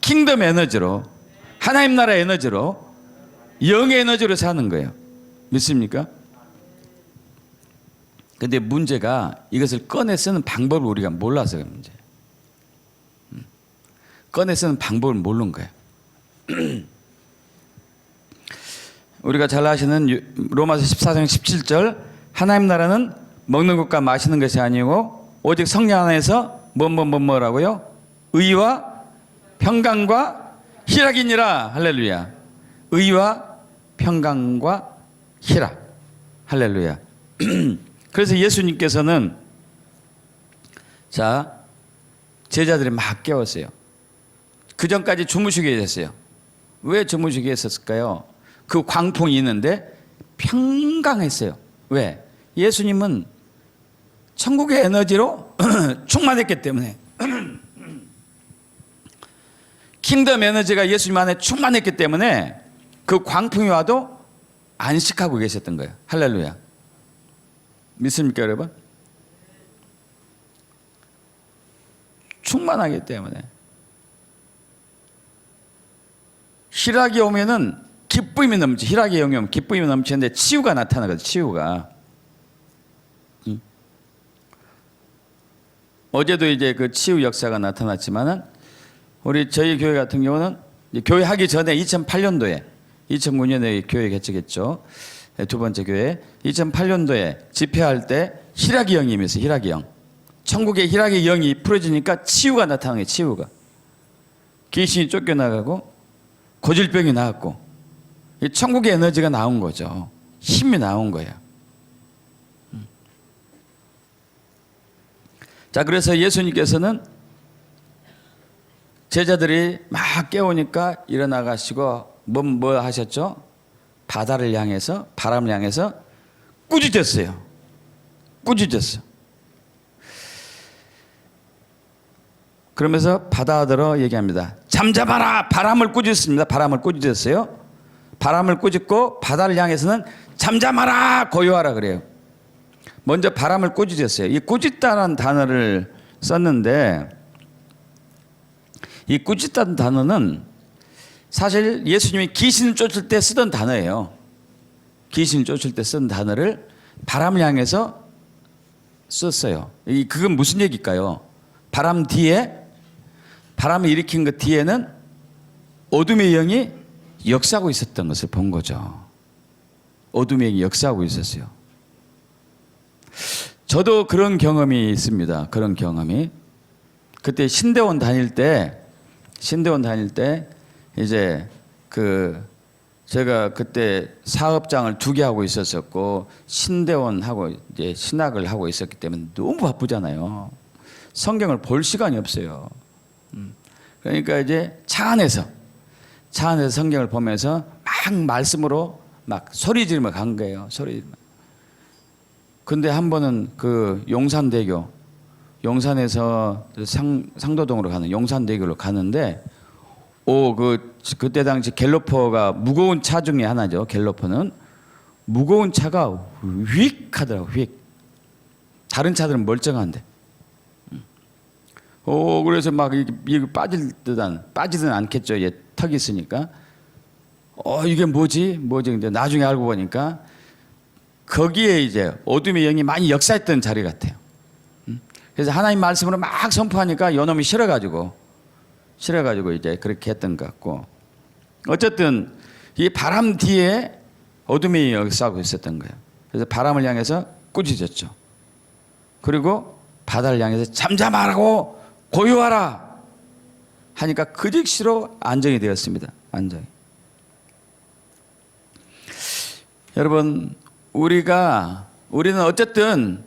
킹덤 에너지로, 하나님 나라 에너지로, 영의 에너지로 사는 거예요. 믿습니까? 근데 문제가 이것을 꺼내 쓰는 방법을 우리가 몰라서 그 문제예요. 꺼내 쓰는 방법을 모르는 거예요. 우리가 잘 아시는 로마서 14장 17절 하나님 나라는 먹는 것과 마시는 것이 아니고 오직 성령 안에서 뭐라고요? 의와 평강과 희락이니라. 할렐루야. 의와 평강과 희락. 할렐루야. 그래서 예수님께서는 자 제자들이 막 깨웠어요. 그 전까지 주무시게 했어요. 왜 주무시게 했었을까요? 그 광풍이 있는데 평강했어요. 왜? 예수님은 천국의 에너지로 충만했기 때문에 킹덤 에너지가 예수님 안에 충만했기 때문에 그 광풍이 와도 안식하고 계셨던 거예요. 할렐루야. 믿습니까 여러분? 충만하기 때문에 희락이 오면은 기쁨이 넘치, 희락이 영이 오면 기쁨이 넘치는데 치유가 나타나거든요. 치유가. 어제도 이제 그 치유 역사가 나타났지만은 저희 교회 같은 경우는 교회 하기 전에 2008년도에 2009년에 교회 개척했죠. 두 번째 교회 2008년도에 집회할 때 희락의 영이 임했어요. 희락의 영. 천국의 희락의 영이 풀어지니까 치유가 나타나는 거예요. 치유가. 귀신이 쫓겨나가고 고질병이 나왔고 천국의 에너지가 나온 거죠. 힘이 나온 거예요. 자, 그래서 예수님께서는 제자들이 막 깨우니까 일어나가시고 뭐 하셨죠? 바다를 향해서, 바람을 향해서 꾸짖었어요. 꾸짖었어. 그러면서 바다더러 얘기합니다. 잠잠하라! 바람을 꾸짖습니다. 바람을 꾸짖었어요. 바람을 꾸짖고 바다를 향해서는 잠잠하라! 고요하라 그래요. 먼저 바람을 꾸짖었어요. 이 꾸짖다는 단어를 썼는데 이 꾸짖다는 단어는 사실 예수님이 귀신을 쫓을 때 쓰던 단어예요. 귀신을 쫓을 때 쓴 단어를 바람을 향해서 썼어요. 그건 무슨 얘기일까요? 바람 뒤에, 바람을 일으킨 것 뒤에는 어둠의 영이 역사하고 있었던 것을 본 거죠. 어둠의 영이 역사하고 있었어요. 저도 그런 경험이 있습니다. 그런 경험이. 그때 신대원 다닐 때 이제 제가 그때 사업장을 2개 하고 있었었고 신대원하고 이제 신학을 하고 있었기 때문에 너무 바쁘잖아요. 성경을 볼 시간이 없어요. 그러니까 이제 차 안에서 성경을 보면서 막 말씀으로 막 소리 지르며 간 거예요. 소리 지르며. 근데 한 번은 그 용산에서 상도동으로 가는 용산대교로 가는데 그때 당시 갤로퍼가 무거운 차 중에 하나죠. 갤로퍼는 무거운 차가 휙 하더라고. 휙. 다른 차들은 멀쩡한데. 그래서 막 이게 빠지든 않겠죠. 얘 턱이 있으니까. 이게 뭐지? 근데 나중에 알고 보니까 거기에 이제 어둠의 영이 많이 역사했던 자리 같아요. 그래서 하나님 말씀으로 막 선포하니까 요놈이 싫어가지고 이제 그렇게 했던 것 같고, 어쨌든 이 바람 뒤에 어둠이 역사하고 있었던 거예요. 그래서 바람을 향해서 꾸짖었죠. 그리고 바다를 향해서 잠잠하라고 고요하라 하니까 그 즉시로 안정이 되었습니다. 안정이. 여러분, 우리는 어쨌든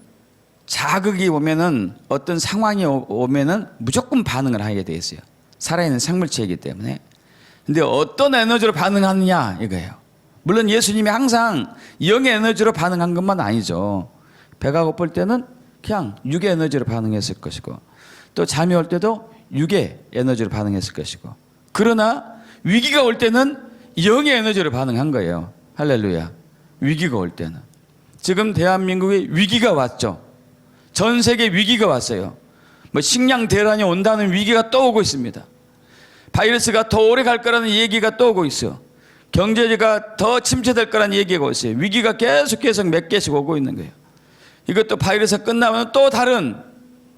자극이 오면은, 어떤 상황이 오면은 무조건 반응을 하게 돼 있어요. 살아있는 생물체이기 때문에. 근데 어떤 에너지로 반응하느냐 이거예요. 물론 예수님이 항상 영의 에너지로 반응한 것만 아니죠. 배가 고플 때는 그냥 육의 에너지로 반응했을 것이고, 또 잠이 올 때도 육의 에너지로 반응했을 것이고, 그러나 위기가 올 때는 영의 에너지로 반응한 거예요. 할렐루야. 위기가 올 때는. 지금 대한민국에 위기가 왔죠. 전 세계 위기가 왔어요. 식량 대란이 온다는 위기가 또 오고 있습니다. 바이러스가 더 오래 갈 거라는 얘기가 또 오고 있어요. 경제가 더 침체될 거라는 얘기가 오고 있어요. 위기가 계속 몇 개씩 오고 있는 거예요. 이것도 바이러스가 끝나면 또 다른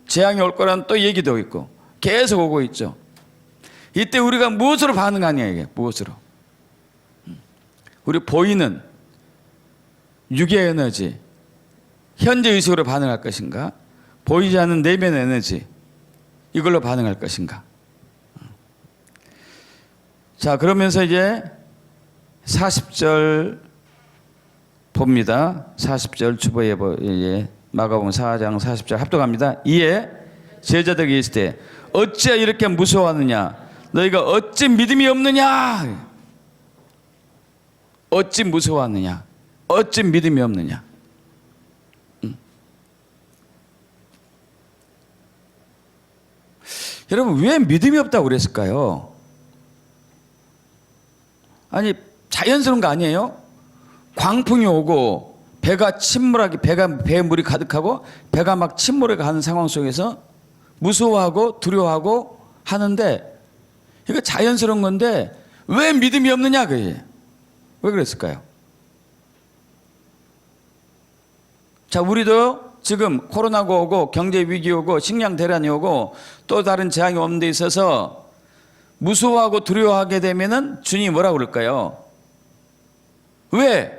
재앙이 올 거라는 또 얘기도 있고 계속 오고 있죠. 이때 우리가 무엇으로 반응하냐 이게. 무엇으로. 우리 보이는 육의 에너지, 현재 의식으로 반응할 것인가, 보이지 않는 내면 에너지, 이걸로 반응할 것인가. 자, 그러면서 이제 40절 봅니다. 40절 주보에 마가복음 4장 40절 합독합니다. 이에 제자들이 있을 때 어찌 이렇게 무서워하느냐, 너희가 어찌 믿음이 없느냐. 어찌 무서워하느냐, 어찌 믿음이 없느냐. 여러분, 왜 믿음이 없다고 그랬을까요? 아니, 자연스러운 거 아니에요? 광풍이 오고 배가 침몰하게, 배에 물이 가득하고 배가 막 침몰해 가는 상황 속에서 무서워하고 두려워하고 하는데, 이거 자연스러운 건데 왜 믿음이 없느냐 그게. 왜 그랬을까요? 자, 우리도 지금 코로나가 오고 경제 위기 오고 식량 대란이 오고 또 다른 재앙이 오는 데 있어서 무서워하고 두려워하게 되면은 주님이 뭐라고 그럴까요? 왜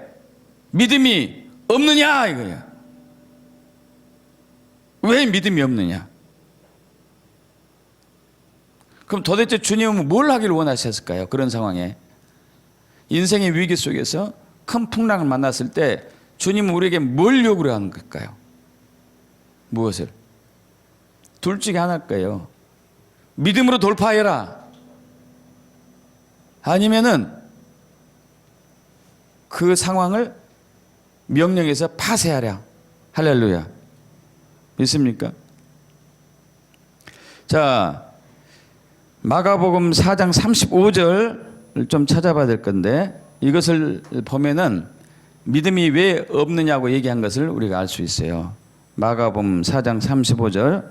믿음이 없느냐 이거예요. 왜 믿음이 없느냐? 그럼 도대체 주님은 뭘 하기를 원하셨을까요? 그런 상황에, 인생의 위기 속에서 큰 풍랑을 만났을 때 주님은 우리에게 뭘 요구를 하는 걸까요? 무엇을? 둘 중에 하나일 거예요. 믿음으로 돌파해라, 아니면은 그 상황을 명령해서 파쇄하라. 할렐루야. 믿습니까? 자, 마가복음 4장 35절을 좀 찾아봐야 될 건데, 이것을 보면은 믿음이 왜 없느냐고 얘기한 것을 우리가 알 수 있어요. 마가복음 4장 35절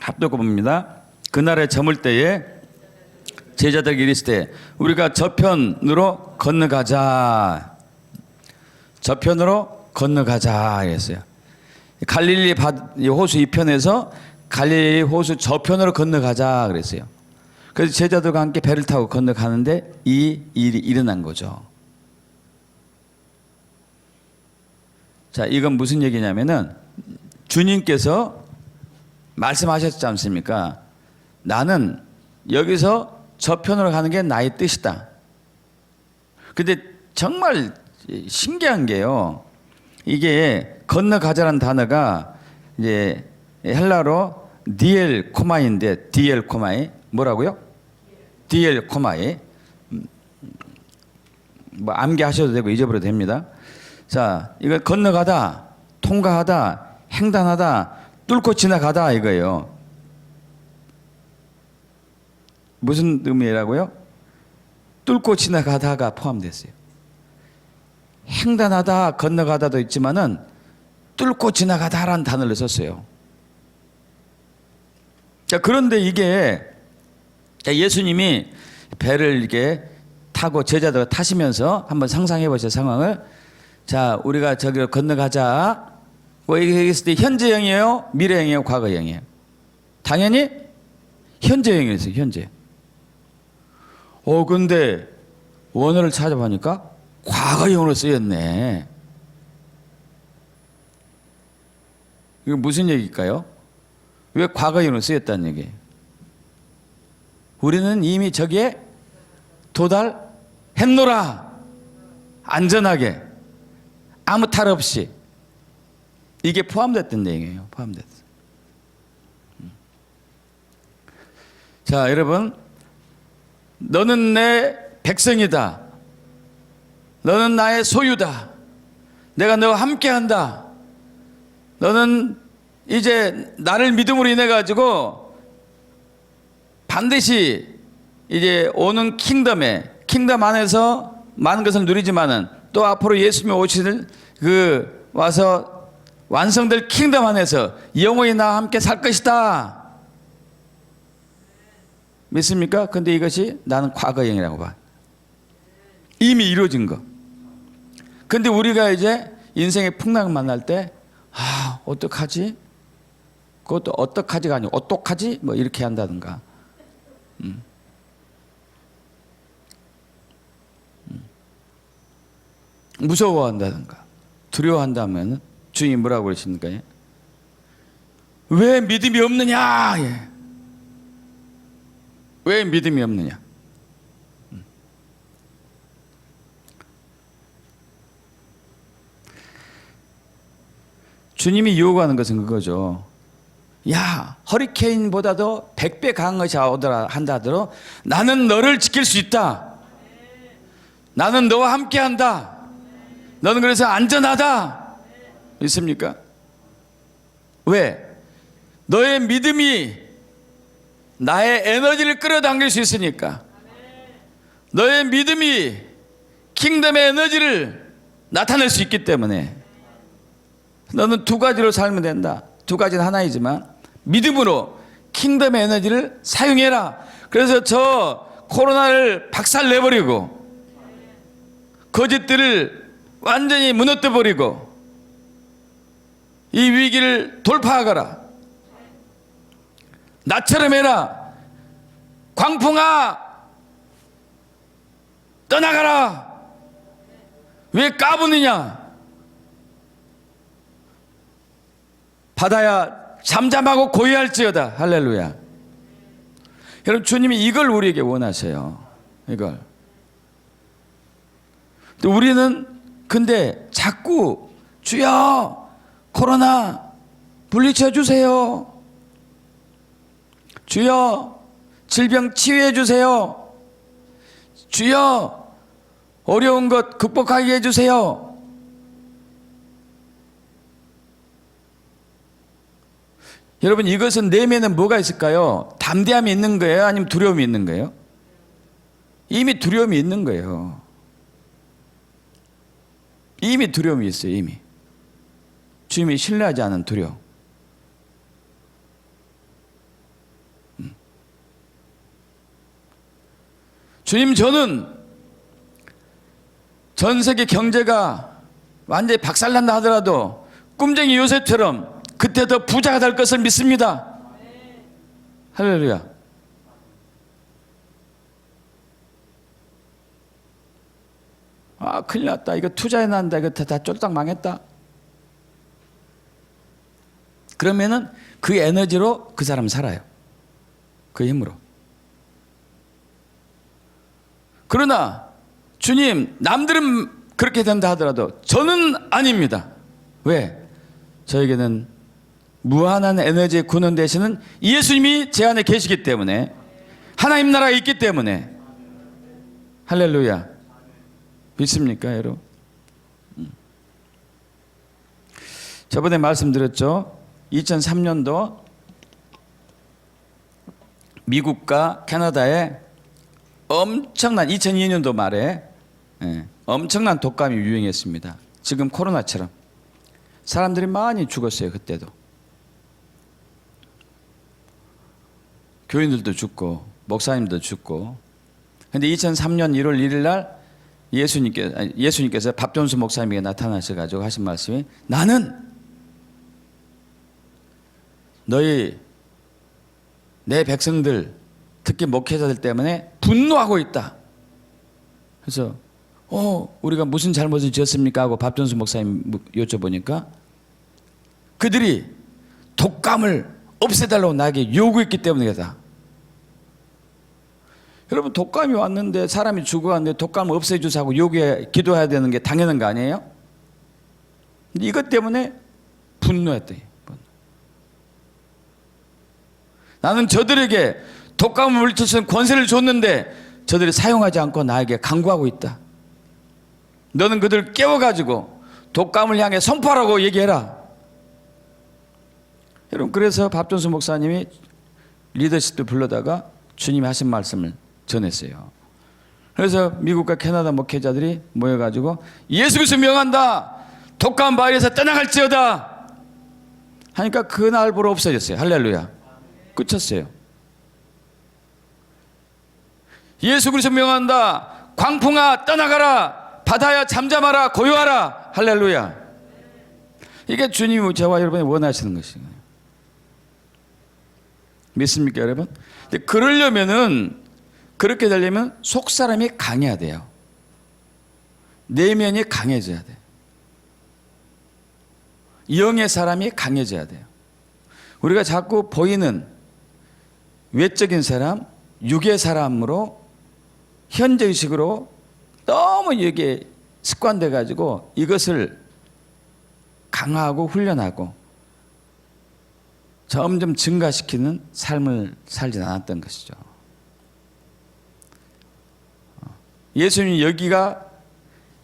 합독해 봅니다. 그날에 저물 때에 제자들에게 이르시되 우리가 저편으로 건너가자. 저편으로 건너가자 했어요. 갈릴리 호수 이편에서 갈릴리 호수 저편으로 건너가자 그랬어요. 그래서 제자들과 함께 배를 타고 건너가는데 이 일이 일어난 거죠. 자, 이건 무슨 얘기냐면은 주님께서 말씀하셨지 않습니까? 나는 여기서 저편으로 가는 게 나의 뜻이다. 근데 정말 신기한 게요. 이게 건너가자라는 단어가 이제 헬라로 디엘 코마인데, 디엘 코마이 뭐라고요? 디엘 코마이. 뭐 암기하셔도 되고 잊어버려도 됩니다. 자, 이거 건너가다, 통과하다, 횡단하다, 뚫고 지나가다 이거예요. 무슨 의미라고요? 뚫고 지나가다가 포함됐어요. 횡단하다, 건너가다도 있지만은 뚫고 지나가다라는 단어를 썼어요. 자, 그런데 이게 예수님이 배를 이렇게 타고 제자들 타시면서 한번 상상해 보세요, 상황을. 자, 우리가 저기로 건너가자. 뭐 얘기했을 때 현재형이에요? 미래형이에요? 과거형이에요? 당연히 현재형이었어요, 현재. 근데 원어를 찾아보니까 과거형으로 쓰였네. 이거 무슨 얘기일까요? 왜 과거형으로 쓰였다는 얘기예요? 우리는 이미 저기에 도달했노라. 안전하게. 아무 탈 없이. 이게 포함됐던 내용이에요. 포함됐어. 자, 여러분. 너는 내 백성이다. 너는 나의 소유다. 내가 너와 함께한다. 너는 이제 나를 믿음으로 인해 가지고 반드시 이제 오는 킹덤 안에서 많은 것을 누리지만은 또 앞으로 예수님이 오실 그 와서 완성될 킹덤 안에서 영원히 나와 함께 살 것이다. 믿습니까? 근데 이것이 나는 과거형이라고 봐. 이미 이루어진 거. 근데 우리가 이제 인생의 풍랑을 만날 때, 어떡하지? 그것도 어떡하지가 아니고, 어떡하지? 뭐 이렇게 한다든가. 무서워한다든가. 두려워한다면 주님이 뭐라고 그러십니까? 왜 믿음이 없느냐? 예. 왜 믿음이 없느냐? 주님이 요구하는 것은 그거죠. 야, 허리케인보다도 100배 강한 것이 오더라 한다 하더라도 나는 너를 지킬 수 있다. 나는 너와 함께 한다. 너는 그래서 안전하다. 있습니까? 왜? 너의 믿음이 나의 에너지를 끌어당길 수 있으니까. 너의 믿음이 킹덤의 에너지를 나타낼 수 있기 때문에 너는 두 가지로 살면 된다. 두 가지는 하나이지만 믿음으로 킹덤의 에너지를 사용해라. 그래서 저 코로나를 박살내버리고 거짓들을 완전히 무너뜨려버리고 이 위기를 돌파하거라. 나처럼 해라. 광풍아 떠나가라. 왜 까부느냐? 바다야 잠잠하고 고요할지어다. 할렐루야. 여러분, 주님이 이걸 우리에게 원하세요. 이걸. 우리는 근데 자꾸 주여 코로나 물리쳐 주세요. 주여 질병 치유해 주세요. 주여 어려운 것 극복하게 해 주세요. 여러분, 이것은 내면에 뭐가 있을까요? 담대함이 있는 거예요? 아니면 두려움이 있는 거예요? 이미 두려움이 있는 거예요. 이미 두려움이 있어요. 이미 주님이 신뢰하지 않은 두려움. 주님, 저는 전 세계 경제가 완전히 박살난다 하더라도 꿈쟁이 요셉처럼 그때 더 부자가 될 것을 믿습니다. 할렐루야. 큰일 났다. 이거 투자해 놨는데 이거 다 쫄딱 망했다. 그러면은 그 에너지로 그 사람 살아요. 그 힘으로. 그러나 주님, 남들은 그렇게 된다 하더라도 저는 아닙니다. 왜? 저에게는 무한한 에너지의 근원 되시는 예수님이 제 안에 계시기 때문에, 하나님 나라에 있기 때문에. 할렐루야. 믿습니까, 여러분? 저번에 말씀드렸죠. 2003년도 미국과 캐나다에 엄청난, 2002년도 말에 엄청난 독감이 유행했습니다. 지금 코로나처럼. 사람들이 많이 죽었어요. 그때도. 교인들도 죽고 목사님도 죽고. 근데 2003년 1월 1일 날 예수님께서 밥존수 목사님에게 나타나셔가지고 하신 말씀이, 나는 너희 내 백성들, 특히 목회자들 때문에 분노하고 있다. 그래서 우리가 무슨 잘못을 지었습니까? 하고 밥존수 목사님 여쭤보니까 그들이 독감을 없애달라고 나에게 요구했기 때문에 그렇다. 여러분, 독감이 왔는데, 사람이 죽어갔는데 독감을 없애주사고 기도해야 되는 게 당연한 거 아니에요? 근데 이것 때문에 분노했대. 나는 저들에게 독감을 물리칠 수 있는 권세를 줬는데 저들이 사용하지 않고 나에게 강구하고 있다. 너는 그들을 깨워가지고 독감을 향해 선포하라고 얘기해라. 여러분, 그래서 밥존수 목사님이 리더십도 불러다가 주님이 하신 말씀을 전했어요. 그래서 미국과 캐나다 목회자들이 모여가지고 예수 그리스도 명한다, 독감 바이러스 떠나갈지어다 하니까 그날부로 없어졌어요. 할렐루야. 끝쳤어요. 예수 그리스도 명한다, 광풍아 떠나가라, 바다야 잠잠하라, 고요하라. 할렐루야. 이게 주님이 저와 여러분이 원하시는 것이에요. 믿습니까, 여러분? 근데 그렇게 되려면 속사람이 강해야 돼요. 내면이 강해져야 돼요. 영의 사람이 강해져야 돼요. 우리가 자꾸 보이는 외적인 사람, 육의 사람으로 현재의식으로 너무 여기에 습관돼 가지고 이것을 강화하고 훈련하고 점점 증가시키는 삶을 살지 않았던 것이죠. 예수님이 여기가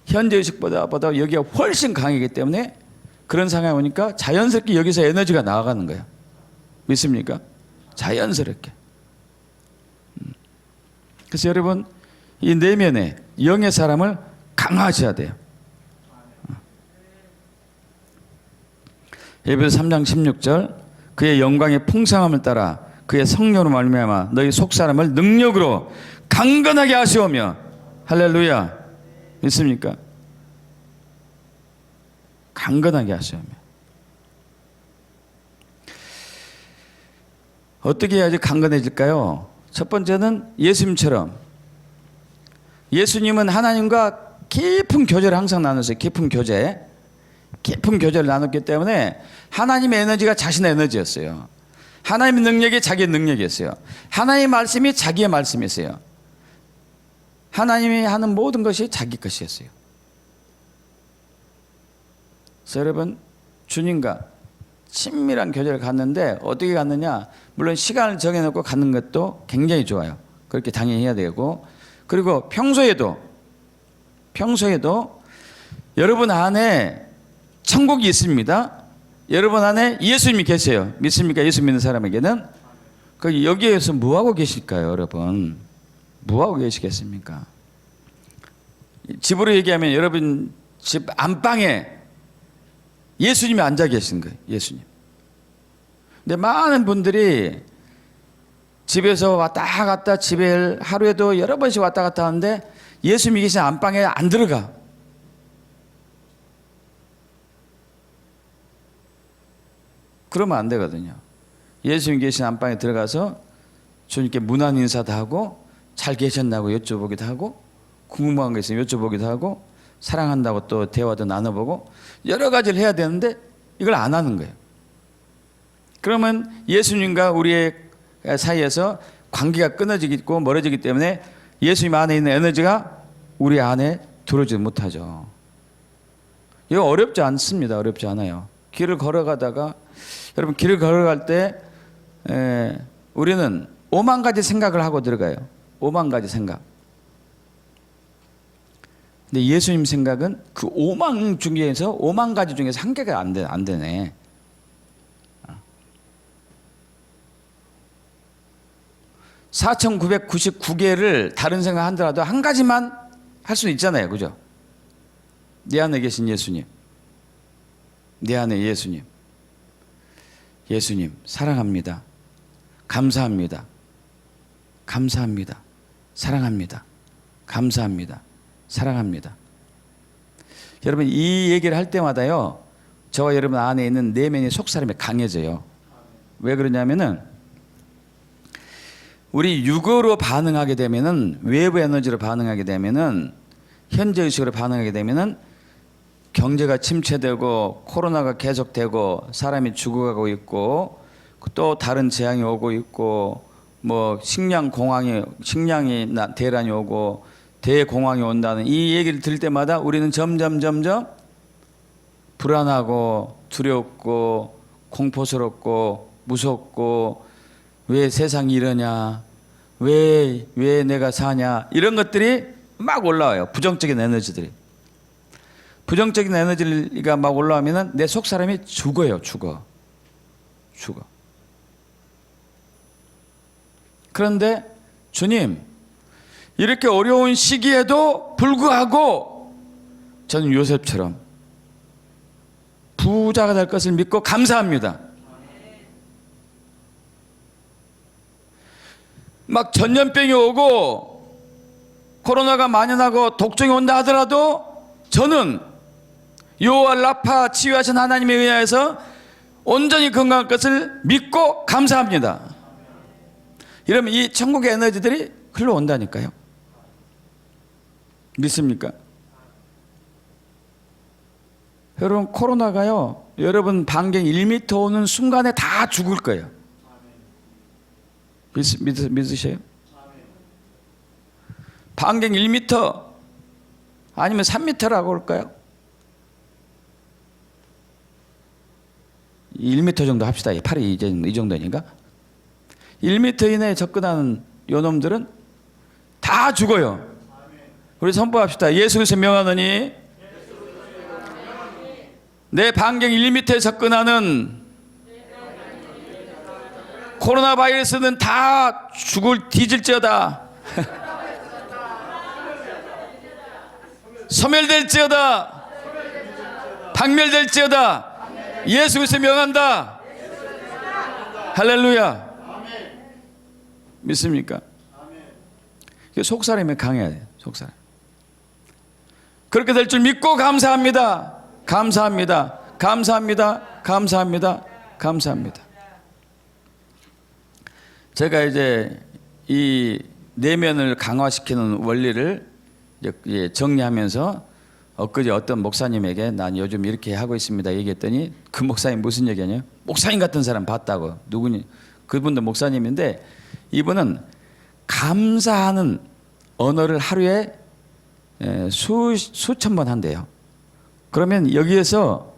현재의식보다 여기가 훨씬 강하기 때문에 그런 상황이 오니까 자연스럽게 여기서 에너지가 나아가는 거예요. 믿습니까? 자연스럽게. 그래서 여러분, 이 내면에 영의 사람을 강화하셔야 돼요. 에베소 3장 16절, 그의 영광의 풍성함을 따라 그의 성령으로 말미암아 너희 속사람을 능력으로 강건하게 하시오며. 할렐루야. 믿습니까? 강건하게 하시오며. 어떻게 해야지 강건해질까요? 첫 번째는 예수님처럼, 예수님은 하나님과 깊은 교제를 항상 나눴어요. 깊은 교제를 나눴기 때문에 하나님의 에너지가 자신의 에너지였어요. 하나님의 능력이 자기의 능력이었어요. 하나님의 말씀이 자기의 말씀이었어요. 하나님이 하는 모든 것이 자기 것이었어요. 그래서 여러분, 주님과 친밀한 교제를 갖는데 어떻게 갖느냐? 물론 시간을 정해놓고 갖는 것도 굉장히 좋아요. 그렇게 당연히 해야 되고, 그리고 평소에도 여러분 안에 천국이 있습니다. 여러분 안에 예수님이 계세요. 믿습니까? 예수 믿는 사람에게는. 여기에서 뭐하고 계실까요, 여러분? 뭐하고 계시겠습니까? 집으로 얘기하면 여러분 집 안방에 예수님이 앉아 계신 거예요. 예수님. 근데 많은 분들이 집에서 왔다 갔다, 집에 하루에도 여러 번씩 왔다 갔다 하는데 예수님이 계신 안방에 안 들어가. 그러면 안 되거든요. 예수님 계신 안방에 들어가서 주님께 문안 인사도 하고, 잘 계셨나고 여쭤보기도 하고, 궁금한 거 있으면 여쭤보기도 하고, 사랑한다고 또 대화도 나눠보고, 여러 가지를 해야 되는데 이걸 안 하는 거예요. 그러면 예수님과 우리의 사이에서 관계가 끊어지고 멀어지기 때문에 예수님 안에 있는 에너지가 우리 안에 들어오지 못하죠. 이거 어렵지 않습니다. 어렵지 않아요. 길을 걸어가다가 여러분 길을 걸어갈 때 우리는 5만 가지 생각을 하고 들어가요. 5만 가지 생각. 근데 예수님 생각은 그 5만 중에서 5만 가지 중에서 한 개가 안 되네. 4,999개를 다른 생각 한다라도 한 가지만 할 수 있잖아요. 그죠? 내 안에 계신 예수님. 내 안에 예수님. 예수님, 사랑합니다. 감사합니다. 감사합니다. 사랑합니다. 감사합니다. 사랑합니다. 여러분, 이 얘기를 할 때마다요, 저와 여러분 안에 있는 내면의 속사람이 강해져요. 왜 그러냐면은, 우리 육어로 반응하게 되면은, 외부 에너지로 반응하게 되면은, 현재 의식으로 반응하게 되면은, 경제가 침체되고, 코로나가 계속되고, 사람이 죽어가고 있고, 또 다른 재앙이 오고 있고, 뭐, 식량이 대란이 오고, 대공황이 온다는 이 얘기를 들을 때마다 우리는 점점 불안하고 두렵고 공포스럽고 무섭고 왜 세상이 이러냐, 왜 내가 사냐, 이런 것들이 막 올라와요. 부정적인 에너지들이. 부정적인 에너지가 막 올라오면은 내 속 사람이 죽어요. 죽어. 그런데 주님, 이렇게 어려운 시기에도 불구하고 저는 요셉처럼 부자가 될 것을 믿고 감사합니다. 막 전염병이 오고 코로나가 만연하고 독종이 온다 하더라도 저는 여호와 라파 치유하신 하나님에 의하여서 온전히 건강할 것을 믿고 감사합니다. 이러면 이 천국의 에너지들이 흘러온다니까요. 믿습니까? 여러분, 코로나가요, 여러분 반경 1m 오는 순간에 다 죽을 거예요. 믿으세요? 반경 1m 아니면 3m라고 할까요? 1m 정도 합시다. 팔이 이 정도니까. 1m 이내에 접근하는 요 놈들은 다 죽어요. 우리 선포합시다. 예수 그리스도 명하노니 내 반경 1m에 접근하는 코로나 바이러스는 다 뒤질지어다. 소멸될지어다. 박멸될지어다. 예수 그리스도 명한다. 할렐루야. 믿습니까? 속사람이 강해야 돼요. 속사람. 그렇게 될 줄 믿고 감사합니다. 감사합니다. 감사합니다. 감사합니다. 감사합니다. 제가 이제 이 내면을 강화시키는 원리를 이제 정리하면서 엊그제 어떤 목사님에게 난 요즘 이렇게 하고 있습니다 얘기했더니 그 목사님 무슨 얘기하냐? 목사님 같은 사람 봤다고. 누구니? 그분도 목사님인데 이분은 감사하는 언어를 하루에 수천 번 한대요. 그러면 여기에서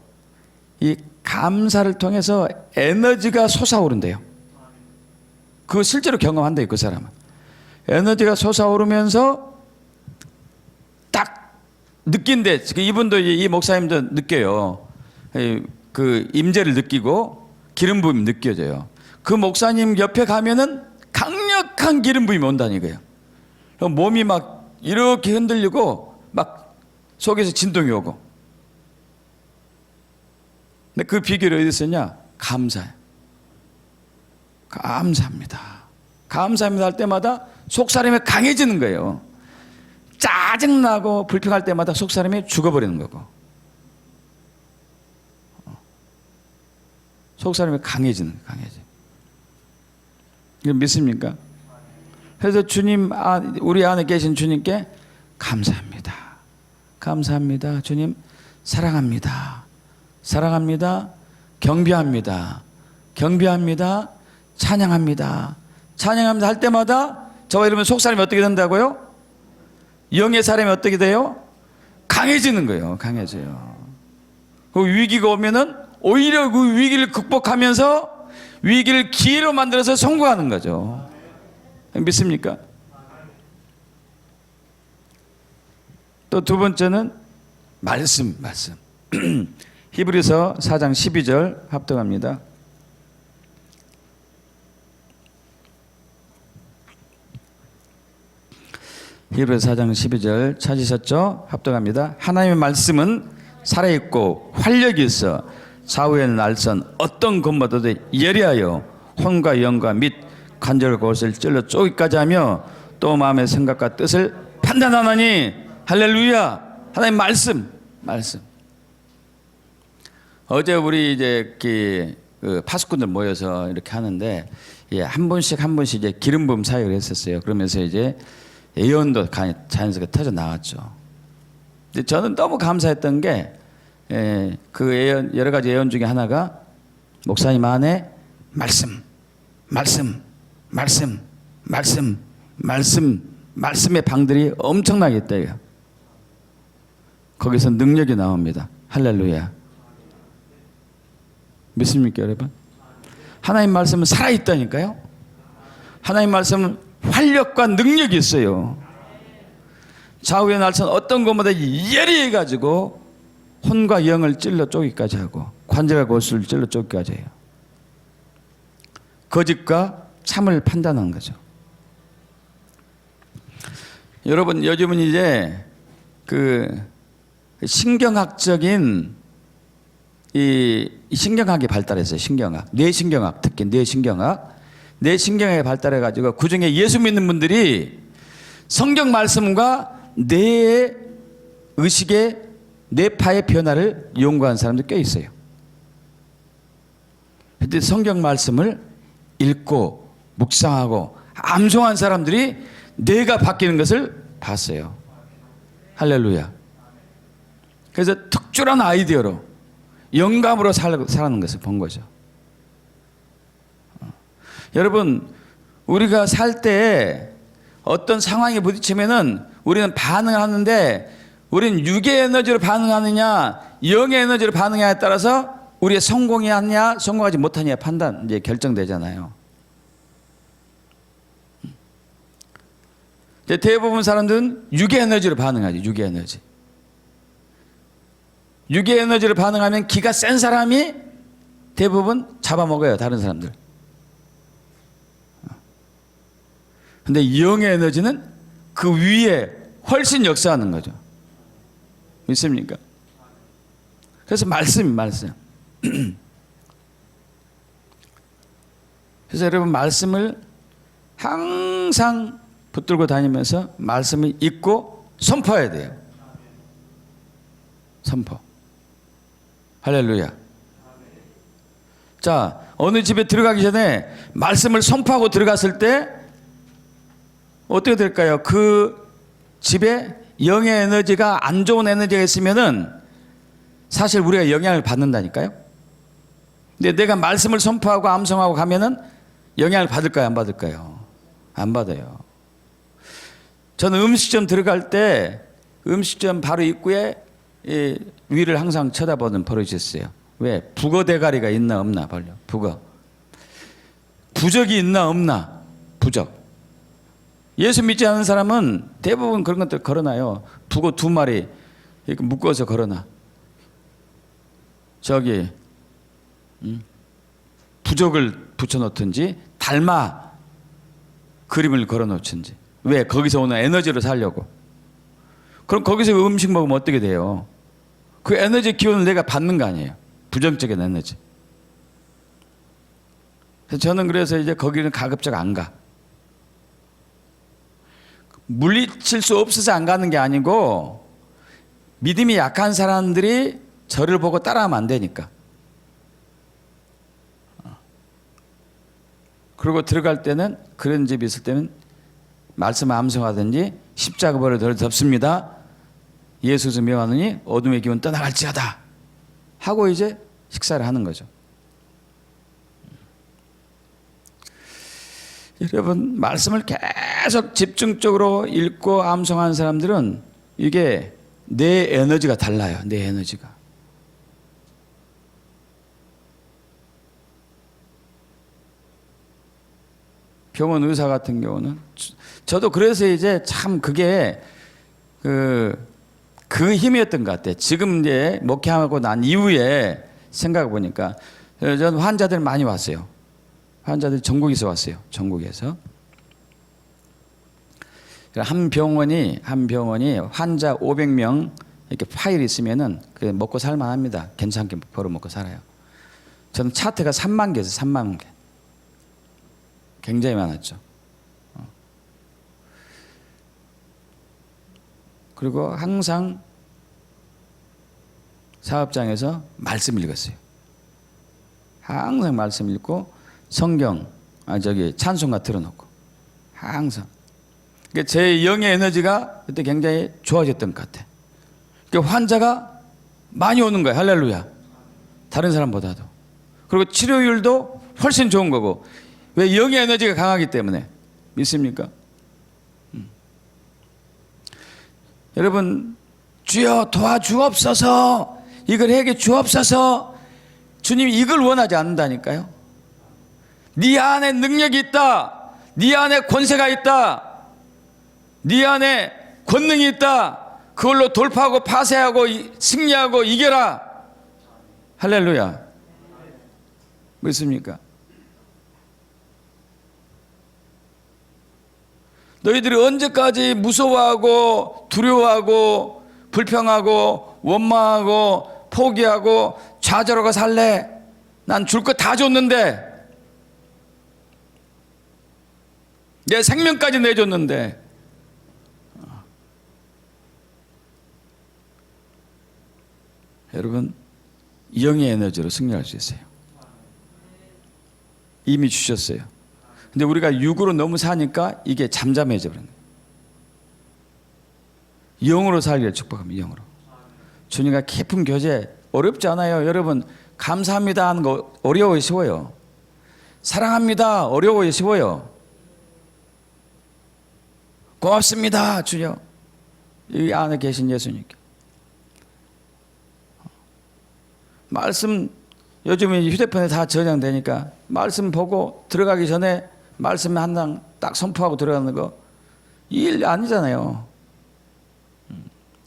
이 감사를 통해서 에너지가 솟아오른대요. 그거 실제로 경험한대요. 그 사람은. 에너지가 솟아오르면서 딱 느낀대. 이분도 이 목사님도 느껴요. 그 임재를 느끼고 기름 부음이 느껴져요. 그 목사님 옆에 가면은 강력한 기름 부음이 온다니까요. 몸이 막 이렇게 흔들리고 막 속에서 진동이 오고. 근데 그 비결이 어디 있었냐? 감사해요. 감사합니다. 감사합니다 할 때마다 속사람이 강해지는 거예요. 짜증나고 불평할 때마다 속사람이 죽어버리는 거고. 속사람이 강해지는 거예요. 강해져. 이거 믿습니까? 그래서 주님, 우리 안에 계신 주님께 감사합니다. 감사합니다. 주님, 사랑합니다. 사랑합니다. 경배합니다. 경배합니다. 찬양합니다. 찬양합니다 할 때마다 저와 여러분 속사람이 어떻게 된다고요? 영의 사람이 어떻게 돼요? 강해지는 거예요. 강해져요. 그 위기가 오면은 오히려 그 위기를 극복하면서 위기를 기회로 만들어서 성공하는 거죠. 믿습니까? 또 두 번째는 말씀. 히브리서 4장 12절 합독합니다. 히브리서 4장 12절 찾으셨죠? 합독합니다. 하나님의 말씀은 살아있고 활력이 있어 좌우의 날선 어떤 것보다도 예리하여 혼과 영과 및 관절과 곳을 찔러 쪼기까지 하며 또 마음의 생각과 뜻을 판단하나니. 할렐루야. 하나님 말씀. 어제 우리 이제 그 파수꾼들 모여서 이렇게 하는데 한 분씩 이제 기름 부음 사역을 했었어요. 그러면서 이제 예언도 자연스럽게 터져 나왔죠. 근데 저는 너무 감사했던 게 그 예언, 여러 가지 예언 중에 하나가 목사님 안에 말씀의 방들이 엄청나게 있대요. 거기서 능력이 나옵니다. 할렐루야. 믿습니까 여러분? 하나님 말씀은 살아있다니까요. 하나님 말씀은 활력과 능력이 있어요. 좌우의 날선 어떤 것보다 예리해가지고 혼과 영을 찔러 쪼기까지 하고 관절과 골수를 찔러 쪼기까지 해요. 거짓과 참을 판단하는 거죠. 여러분 요즘은 이제 그 신경학적인 이 신경학이 발달했어요. 신경학, 뇌신경학, 특히 뇌신경학이 발달해가지고 그 중에 예수 믿는 분들이 성경 말씀과 뇌의 의식의 뇌파의 변화를 연구한 사람도 꽤 있어요. 그런데 성경 말씀을 읽고 묵상하고 암송한 사람들이 뇌가 바뀌는 것을 봤어요. 할렐루야. 그래서 특출한 아이디어로 영감으로 살아가는 것을 본 거죠. 여러분 우리가 살 때 어떤 상황에 부딪히면은 우리는 반응을 하는데 우리는 육의 에너지로 반응하느냐 영의 에너지로 반응하느냐에 따라서 우리의 성공이 하느냐 성공하지 못하느냐 판단 이제 결정되잖아요. 대부분 사람들은 육의 에너지로 반응하지. 육의 에너지로 반응하면 기가 센 사람이 대부분 잡아먹어요. 다른 사람들. 근데 영의 에너지는 그 위에 훨씬 역사하는 거죠. 믿습니까? 그래서 말씀. 그래서 여러분 말씀을 항상 붙들고 다니면서 말씀을 읽고 선포해야 돼요. 선포. 할렐루야. 자, 어느 집에 들어가기 전에 말씀을 선포하고 들어갔을 때 어떻게 될까요? 그 집에 영의 에너지가 안 좋은 에너지가 있으면은 사실 우리가 영향을 받는다니까요. 근데 내가 말씀을 선포하고 암송하고 가면은 영향을 받을까요? 안 받을까요? 안 받아요. 저는 음식점 들어갈 때 음식점 바로 입구에 위를 항상 쳐다보는 버릇이 있어요. 왜? 북어 대가리가 있나 없나 봐요. 북어. 부적이 있나 없나. 부적. 예수 믿지 않는 사람은 대부분 그런 것들 걸어놔요. 북어 2마리 이렇게 묶어서 걸어놔. 저기 부적을 붙여놓든지 달마 그림을 걸어놓든지. 왜? 거기서 오는 에너지로 살려고. 그럼 거기서 음식 먹으면 어떻게 돼요? 그 에너지 기운을 내가 받는 거 아니에요. 부정적인 에너지. 저는 그래서 이제 거기는 가급적 안 가. 물리칠 수 없어서 안 가는 게 아니고 믿음이 약한 사람들이 저를 보고 따라하면 안 되니까. 그리고 들어갈 때는 그런 집이 있을 때는 말씀 암송하든지 십자가벌을 덜 덮습니다. 예수를 명하느니 어둠의 기운 떠나갈지어다 하고 이제 식사를 하는 거죠. 여러분 말씀을 계속 집중적으로 읽고 암송하는 사람들은 이게 내 에너지가 달라요. 내 에너지가. 병원 의사 같은 경우는 저도 그래서 이제 참 그게 그 힘이었던 것 같아요. 지금 이제 목회하고 난 이후에 생각해 보니까 전 환자들 많이 왔어요. 환자들이 전국에서 왔어요. 전국에서. 한 병원이 환자 500명 이렇게 파일이 있으면은 그게 먹고 살만합니다. 괜찮게 벌어 먹고 살아요. 저는 차트가 3만 개에서 3만 개. 굉장히 많았죠. 그리고 항상 사업장에서 말씀 읽었어요. 항상 말씀 읽고 성경, 찬송가 틀어놓고 항상. 그러니까 제 영의 에너지가 그때 굉장히 좋아졌던 것 같아. 그러니까 환자가 많이 오는 거야. 할렐루야. 다른 사람보다도. 그리고 치료율도 훨씬 좋은 거고. 왜? 영의 에너지가 강하기 때문에. 믿습니까? 여러분, 주여 도와주옵소서, 이걸 해게 주옵소서. 주님이 이걸 원하지 않는다니까요. 네 안에 능력이 있다. 네 안에 권세가 있다. 네 안에 권능이 있다. 그걸로 돌파하고 파쇄하고 승리하고 이겨라. 할렐루야. 믿습니까? 너희들이 언제까지 무서워하고 두려워하고 불평하고 원망하고 포기하고 좌절하고 살래? 난 줄 거 다 줬는데, 내 생명까지 내줬는데. 여러분, 영의 에너지로 승리할 수 있어요. 이미 주셨어요. 근데 우리가 육으로 너무 사니까 이게 잠잠해져 버리는 거예요. 영으로 살기를 축복합니다. 영으로. 주님과 깊은 교제 어렵지 않아요. 여러분, 감사합니다 하는 거 어려워요, 쉬워요? 사랑합니다 어려워요, 쉬워요? 고맙습니다 주여, 이 안에 계신 예수님께. 말씀 요즘에 휴대폰에 다 저장되니까 말씀 보고 들어가기 전에 말씀 한 장 딱 선포하고 들어가는 거 일 아니잖아요.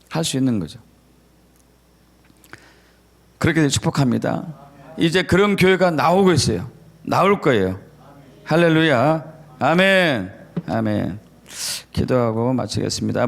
할 수 있는 거죠. 그렇게 축복합니다. 이제 그런 교회가 나오고 있어요. 나올 거예요. 할렐루야. 아멘. 아멘. 기도하고 마치겠습니다.